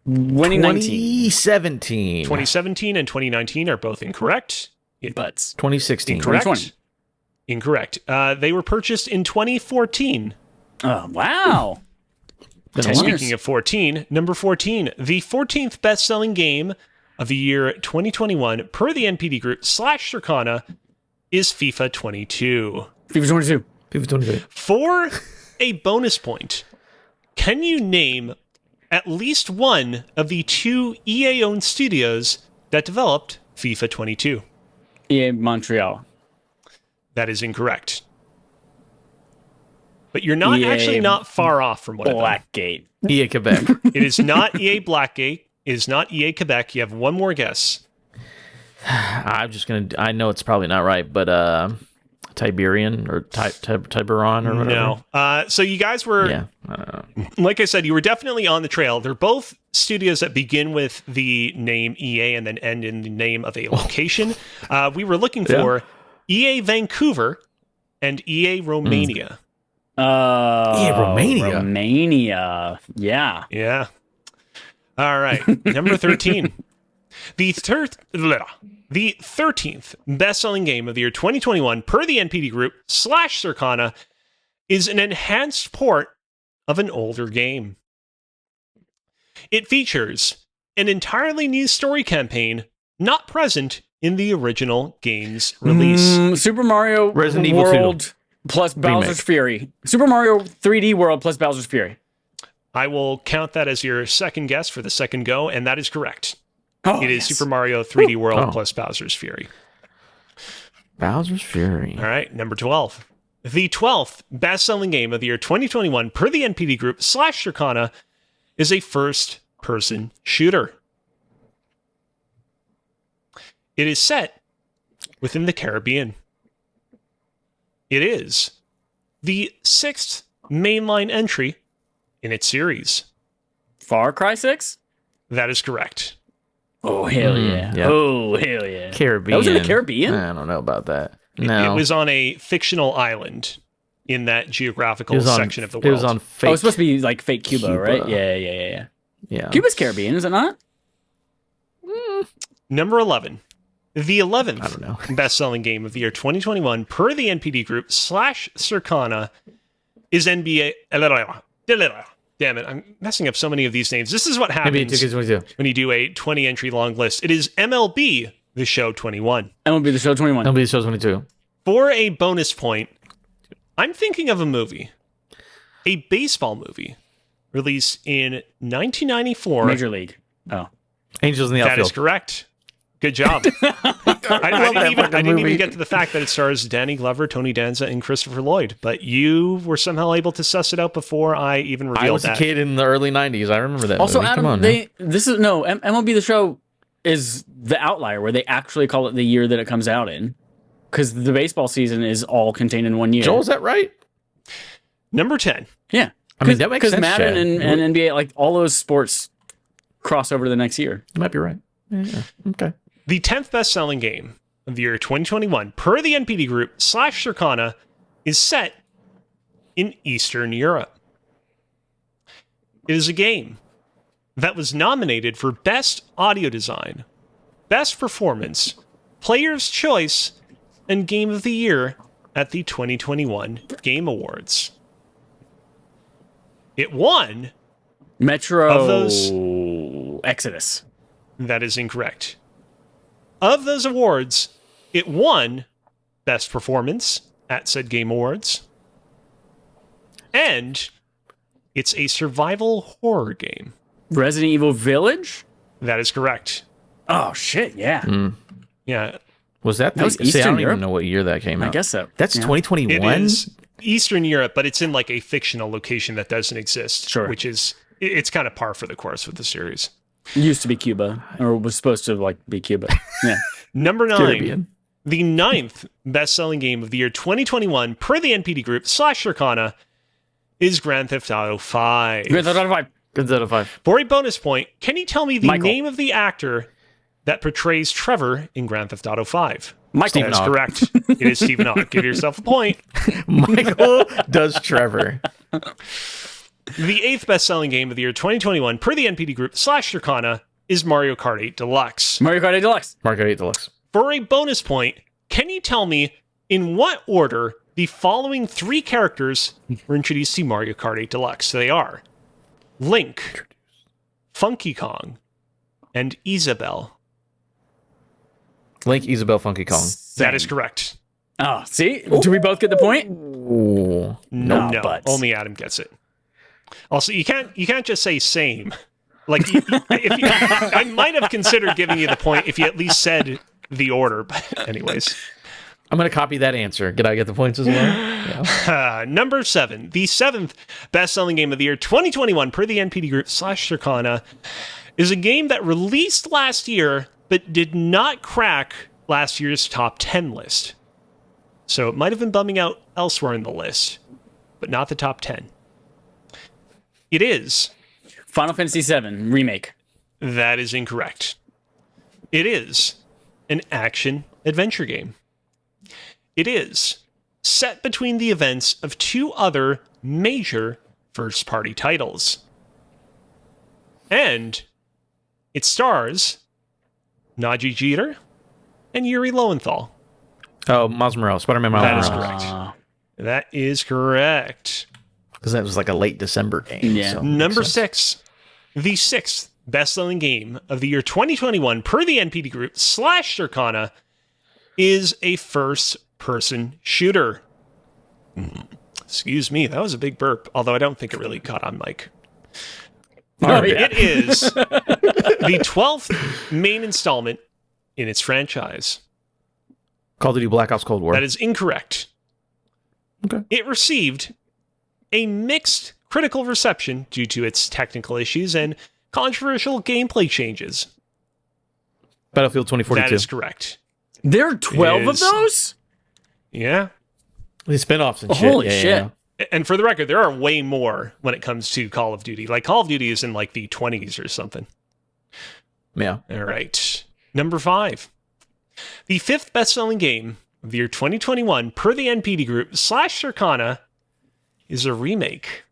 2019. 2017. 2017 and 2019 are both incorrect. Butts. 2016. Incorrect. 2020. Incorrect. They were purchased in 2014. Oh, wow. Been a 10 while. years. Speaking of 14, number 14, the 14th best-selling game of the year 2021 per the NPD Group / Circana is FIFA 22. FIFA 22. FIFA 22. For a bonus point, can you name at least one of the 2 EA-owned studios that developed FIFA 22? EA Montreal. That is incorrect. But you're not EA not far off from one of them. Blackgate. EA Quebec. It is not EA Blackgate. It is not EA Quebec. You have one more guess. I'm just going to... I know it's probably not right, but Tiberian or Tiburon or whatever. No. So you guys were... Yeah. I don't know. Like I said, you were definitely on the trail. They're both studios that begin with the name EA and then end in the name of a location. We were looking for EA Vancouver and EA Romania. Romania. Romania. Yeah. Yeah. All right. Number 13. The 13th best-selling game of the year 2021 per the NPD Group / Circana is an enhanced port of an older game. It features an entirely new story campaign not present in the original game's release. Super Mario Resident Evil 2. World plus Bowser's Fury. Super Mario 3D World plus Bowser's Fury. I will count that as your second guess for the second go, and that is correct. It is Super Mario 3D World plus Bowser's Fury. Bowser's Fury. All right, number 12. The 12th best-selling game of the year 2021 per the NPD Group / Circana is a first-person shooter. It is set within the Caribbean. It is the 6th mainline entry in its series. Far Cry 6? That is correct. Oh, hell yeah. Yeah. Oh, hell yeah. Caribbean. That was in the Caribbean? I don't know about that. No. It was on a fictional island in that geographical section of the world. It was on fake. Oh, it's supposed to be like fake Cuba, right? Yeah. Cuba's Caribbean, is it not? Number 11. The 11th best-selling game of the year 2021 per the NPD Group / Circana is NBA... Damn it, I'm messing up so many of these names. This is what happens when you do a 20-entry long list. It is MLB The Show 21. MLB The Show 21. MLB The Show 22. For a bonus point, I'm thinking of a movie. A baseball movie released in 1994. Major League. Oh. Angels in the Outfield. That is correct. Good job. I didn't even get to the fact that it stars Danny Glover, Tony Danza, and Christopher Lloyd, but you were somehow able to suss it out before I even revealed that. I was a kid in the early 90s. I remember that Also, movie. Adam, MLB The Show is the outlier where they actually call it the year that it comes out in, because the baseball season is all contained in one year. Joel, is that right? Number 10. Yeah. I mean, that makes sense. Because Madden and NBA, like all those sports cross over to the next year. You might be right. Yeah. Okay. The 10th best-selling game of the year 2021 per the NPD Group / Circana is set in Eastern Europe. It is a game that was nominated for Best Audio Design, Best Performance, Player's Choice, and Game of the Year at the 2021 Game Awards. It won Metro of those... Exodus. That is incorrect. Of those awards, it won Best Performance at said Game Awards. And it's a survival horror game. Resident Evil Village? That is correct. Oh, shit, yeah. Yeah. Was that was I Eastern don't Europe? even know what year that came out. I guess so. That's 2021? It is Eastern Europe, but it's in like a fictional location that doesn't exist. Sure. Which is, it's kind of par for the course with the series. Used to be Cuba, or was supposed to like be Cuba. Yeah. Number 9, Caribbean. the 9th best-selling game of the year 2021 per the NPD Group / Circana is Grand Theft Auto 5. Grand Theft Auto 5. Good out of 5. For a bonus point, can you tell me the Michael. name of the actor that portrays Trevor in Grand Theft Auto 5? Michael. That is correct. It is Stephen Hawke. Give yourself a point. Michael does Trevor. The 8th best-selling game of the year 2021 per the NPD Group / Circana is Mario Kart 8 Deluxe. Mario Kart 8 Deluxe. Mario Kart 8 Deluxe. For a bonus point, can you tell me in what order the following 3 characters were introduced to Mario Kart 8 Deluxe? They are Link, Funky Kong, and Isabelle. Link, Isabelle, Funky Kong. That is correct. Oh, see? Do we both get the point? Ooh. No, but only Adam gets it. Also, you can't just say same. Like, I might have considered giving you the point if you at least said the order. But anyways, I'm going to copy that answer. Did I get the points as well? Yeah. Number 7, the 7th best-selling game of the year 2021 per the NPD Group / Circana is a game that released last year but did not crack last year's top 10 list. So it might have been bumming out elsewhere in the list, but not the top 10. It is Final Fantasy VII Remake. That is incorrect. It is an action-adventure game. It is set between the events of 2 other major first-party titles. And it stars Najee Jeter and Yuri Lowenthal. Oh, Miles Morales. Spider-Man Miles That is Morales. correct. That is correct. Because that was like a late December game. Yeah. So Number 6, the 6th best-selling game of the year 2021 per the NPD Group / Circana is a first-person shooter. Excuse me, that was a big burp, although I don't think it really caught on mic. Oh, yeah. It is the 12th main installment in its franchise. Call of Duty Black Ops Cold War. That is incorrect. Okay. It received a mixed critical reception due to its technical issues and controversial gameplay changes. Battlefield 2042. That is correct. There are 12 of those? Yeah. The spin-offs and shit. Holy shit. And for the record, there are way more when it comes to Call of Duty. Like, Call of Duty is in, like, the 20s or something. Yeah. All right. Number 5. The 5th best-selling game of the year 2021 per the NPD Group / Circana is a remake.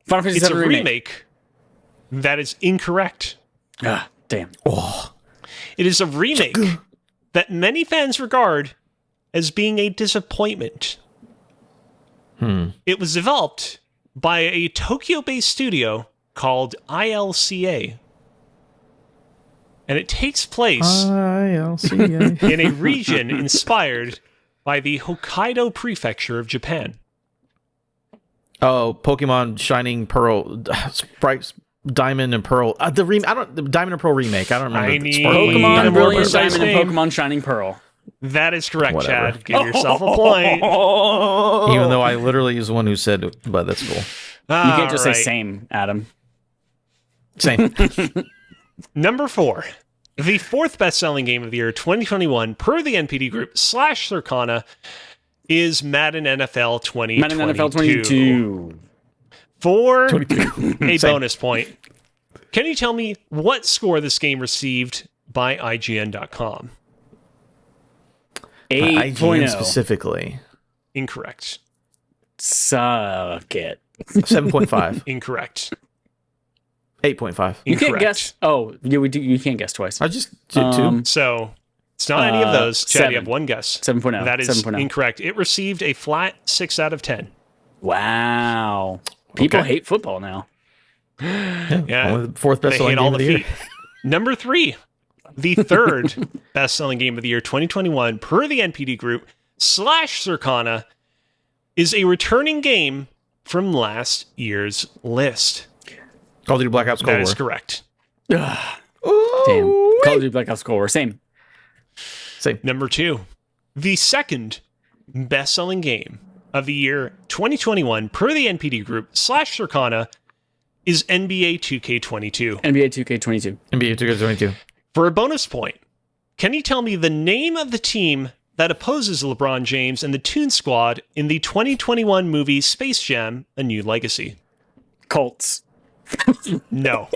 Final Fantasy It's VII a remake that is incorrect. Ah, damn. Oh. It is a remake that many fans regard as being a disappointment. It was developed by a Tokyo-based studio called ILCA. And it takes place ILCA. in a region inspired by the Hokkaido prefecture of Japan. Oh, Pokemon Shining Pearl, Sprite, Diamond and Pearl. The Diamond and Pearl remake. I don't remember. Pokemon Brilliant Diamond Diamond and Pokemon Shining Pearl. That is correct, Whatever. Chad. Give yourself a point. Even though I literally is the one who said it, but that's cool. You can't just say same, Adam. Same. Number 4. The 4th best-selling game of the year 2021 per the NPD Group / Circana is Madden NFL 2022. Madden NFL 22. For 22. a Same. bonus point, can you tell me what score this game received by IGN.com? IGN 8.0. specifically. Incorrect. Suck it. 7.5. Incorrect. 8.5. You can't Incorrect. guess. Oh, yeah, we do. You can't guess twice. I just did two. So it's not any of those. Chad, 7. you have one guess. 7.0. That is 7.0. incorrect. It received a flat 6 out of 10. Wow. People Okay. hate football now. Yeah. Only the fourth best They selling hate game all of the the year. feet. Number 3. The 3rd best-selling game of the year 2021 per the NPD Group / Circana is a returning game from last year's list. Call of Duty Black Ops Cold That War. is correct. Damn. Call of Duty Black Ops Cold War. Same. Same. Number 2. The 2nd best-selling game of the year 2021 per the NPD Group / Circana is NBA 2K22. NBA 2K22. NBA 2K22. For a bonus point, can you tell me the name of the team that opposes LeBron James and the Toon Squad in the 2021 movie Space Jam: A New Legacy? Colts. No.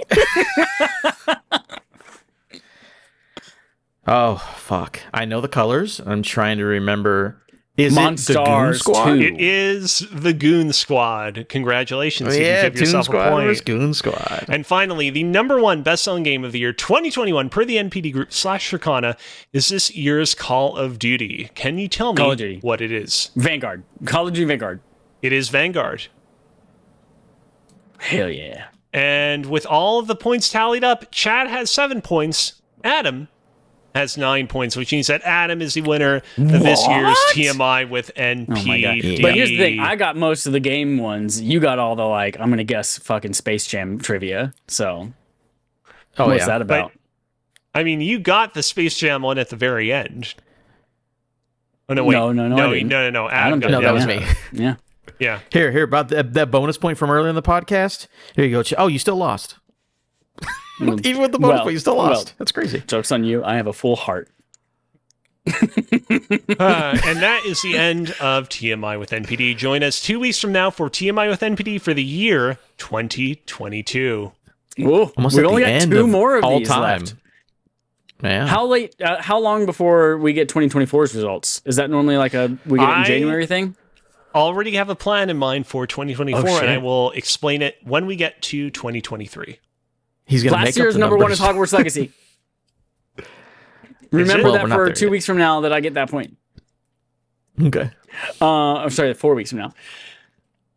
Oh, fuck. I know the colors. I'm trying to remember. Is it the Goon Monstars Squad? 2. It is the Goon Squad. Congratulations. You Yeah, can give Toon yourself a Squad point. versus Goon Squad. And finally, the number 1 best-selling game of the year 2021 per the NPD Group / Circana is this year's Call of Duty. Can you tell Call of me Duty. what it is? Vanguard. Call of Duty Vanguard. It is Vanguard. Hell yeah. And with all of the points tallied up, Chad has 7 points. Adam has 9 points, which means that Adam is the winner of this year's TMI with NPD. Oh my God. But here's the thing. I got most of the game ones. You got all the, like, I'm going to guess fucking Space Jam trivia. So, Oh, what's yeah. that about? I mean, you got the Space Jam one at the very end. Oh, no, wait. No, I didn't. No. Adam Adam got did No, the that other was one. me. Yeah. Yeah. Here, about that bonus point from earlier in the podcast. Here you go. Oh, you still lost. Even with the bonus point, you still lost. That's crazy. Joke's on you. I have a full heart. And that is the end of TMI with NPD. Join us 2 weeks from now for TMI with NPD for the year 2022. Ooh, Almost we at only the got end 2 more of all these time. left. Yeah. How long before we get 2024's results? Is that normally like we get it in January thing? Already have a plan in mind for 2024, Oh, shit. and I will explain it when we get to 2023. He's gonna make Last up year's the number numbers. 1 is Hogwarts Legacy. Remember Well, that we're not for there 2 yet. weeks from now that I get that point. Okay. I'm sorry, 4 weeks from now.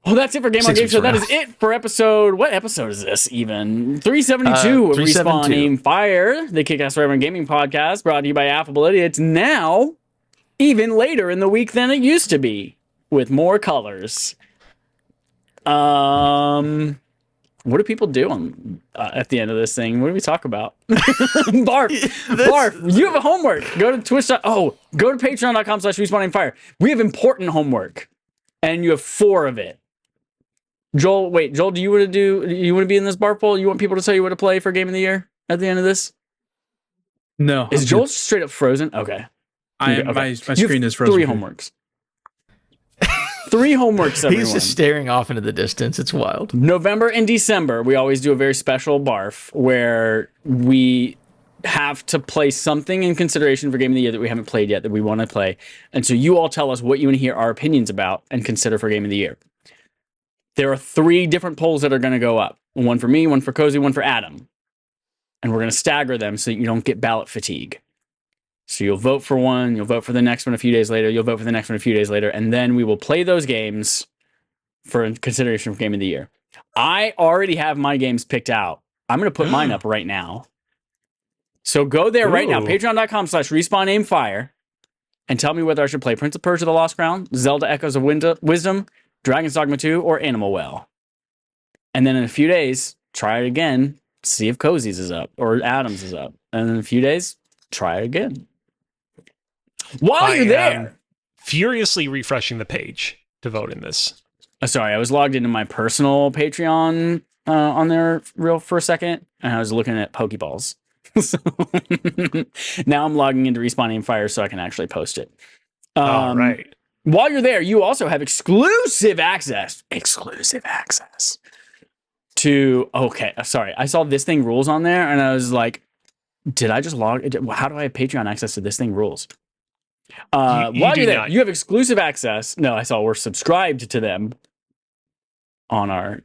Well, that's it for Game on 6 Game weeks Show. from That now. is it for episode. What episode is this even? 372 of 372. Respawning Fire, the Kick-Ass Forever Gaming podcast brought to you by Affable Idiots. Now, even later in the week than it used to be. with more colors. What do people do on at the end of this thing? What do we talk about? Barf. Barf. You have a homework. Go to Twitch. Go to patreon.com/respawningfire. We have important homework, and you have 4 of it. Joel, do you want to be in this barf poll? You want people to tell you what to play for Game of the Year at the end of this? No. Is Joel straight up frozen? Okay. My screen is frozen. 3 homeworks. 3 homeworks, everyone. He's just staring off into the distance. It's wild. November and December, we always do a very special barf where we have to play something in consideration for Game of the Year that we haven't played yet that we want to play. And so you all tell us what you want to hear our opinions about and consider for Game of the Year. There are 3 different polls that are going to go up. One for me, one for Cozy, one for Adam. And we're going to stagger them so that you don't get ballot fatigue. So you'll vote for one, you'll vote for the next one a few days later, you'll vote for the next one a few days later, and then we will play those games for consideration for Game of the Year. I already have my games picked out. I'm going to put mine up right now. So go there right now, patreon.com/respawn-aim-fire, and tell me whether I should play Prince of Persia: The Lost Crown, Zelda Echoes of Wisdom, Dragon's Dogma 2, or Animal Well. And then in a few days, try it again, see if Cozy's is up, or Adam's is up. And in a few days, try it again. While you're there, furiously refreshing the page to vote in this. Sorry, I was logged into my personal Patreon on there for a second, and I was looking at Pokeballs. So now I'm logging into Respawn Aim Fire so I can actually post it. All right. While you're there, you also have exclusive access to. Okay, sorry, I saw This Thing Rules on there, and I was like, did I just log? How do I have Patreon access to This Thing Rules? While you're there, you have exclusive access. No, I saw we're subscribed to them on our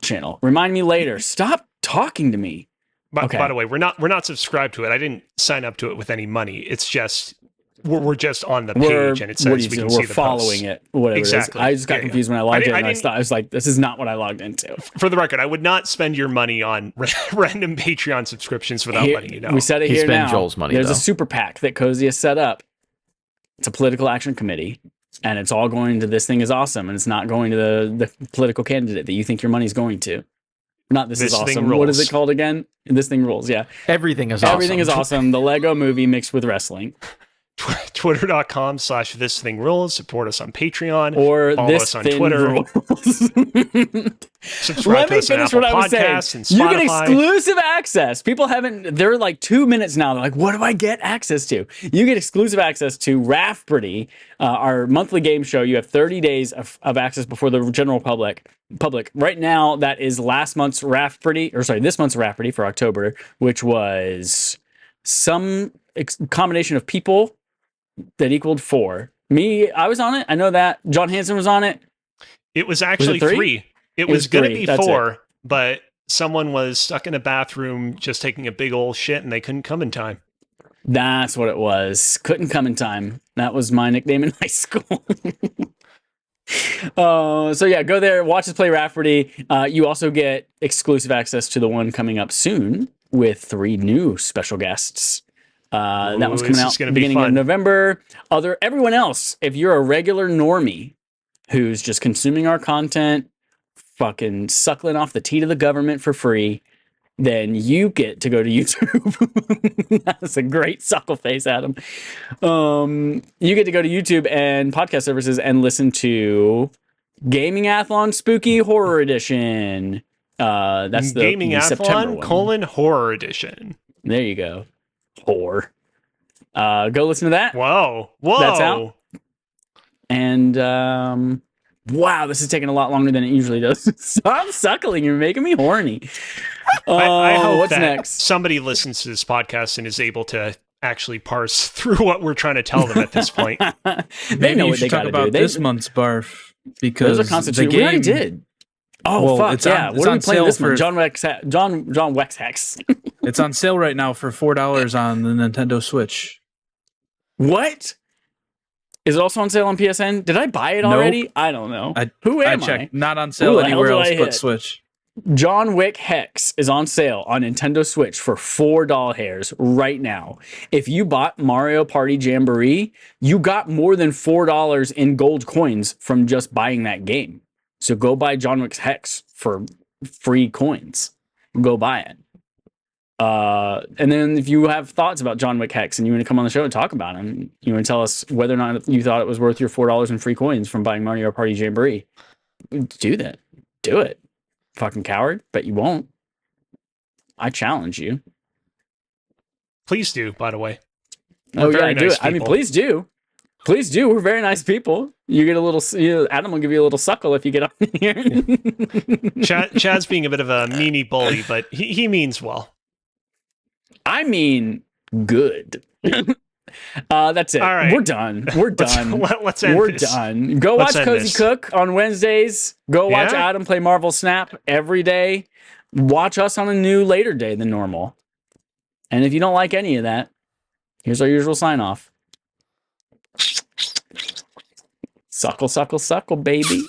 channel. Remind me later. Stop talking to me. By the way, we're not subscribed to it. I didn't sign up to it with any money. It's just we're just on the page, and it says we can see the following posts. it. Whatever exactly. It is. I just got confused when I logged in. And I was like, this is not what I logged into. For the record, I would not spend your money on random Patreon subscriptions without letting you know. We said it here now. Joel's money. There's a super PAC that Cozy has set up. It's a political action committee, and it's all going to This Thing Is Awesome, and it's not going to the political candidate that you think your money's going to. Not This Is Awesome. What is it called again? This Thing Rules, yeah. Everything is awesome. Everything is awesome. The Lego movie mixed with wrestling. Twitter.com/thisthingrules. Support us on Patreon. Or follow us on Twitter. Subscribe to us on Apple Podcasts and Spotify. You get exclusive access. People haven't, they're like 2 minutes now. They're like, what do I get access to? You get exclusive access to RAF Party, our monthly game show. You have 30 days of access before the general public. Right now, that is this month's RAF Party for October, which was some combination of people that equaled 4. Me, I was on it. I know that. John Hansen was on it. It was actually 3. It was going to be 4, but someone was stuck in a bathroom just taking a big old shit, and they couldn't come in time. That's what it was. Couldn't come in time. That was my nickname in high school. So yeah, go there, watch us play Rafferty. You also get exclusive access to the one coming up soon with 3 new special guests. That one's coming out beginning of November. Everyone else, if you're a regular normie who's just consuming our content, fucking suckling off the teat of the government for free, then you get to go to YouTube. That's a great suckle face, Adam. You get to go to YouTube and podcast services and listen to Gaming Athlon Spooky Horror Edition. That's the Gaming Athlon : Horror Edition. There you go. Whore. Go listen to that. Whoa. That's out. And wow, this is taking a lot longer than it usually does. Stop suckling. You're making me horny. I hope what's that next? Somebody listens to this podcast and is able to actually parse through what we're trying to tell them at this point. They know what they got to do. This month's barf because there's a constitution. We already did. Oh, fuck, yeah. What are we playing this month? John Wexhex. It's on sale right now for $4 on the Nintendo Switch. What? Is it also on sale on PSN? Did I buy it already? I don't know. Who am I? Not on sale anywhere else but Switch. John Wick Hex is on sale on Nintendo Switch for $4 hairs right now. If you bought Mario Party Jamboree, you got more than $4 in gold coins from just buying that game. So go buy John Wick Hex for free coins. Go buy it. And then if you have thoughts about John Wick Hex and you want to come on the show and talk about him, you want to tell us whether or not you thought it was worth your $4 in free coins from buying Mario Party Jamboree, do that. Do it. Fucking coward, but you won't. I challenge you. Please do, by the way. We're do it. People. I mean, please do. Please do. We're very nice people. You get a little, Adam will give you a little suckle if you get on here. Chad's being a bit of a meanie bully, but he means well. I mean, good. That's it. All right. We're done. Let's end We're this. done. Go watch Cozy Cook on Wednesdays. Go watch Adam play Marvel Snap every day. Watch us on a new later day than normal. And if you don't like any of that, here's our usual sign off. Suckle, suckle, suckle, baby.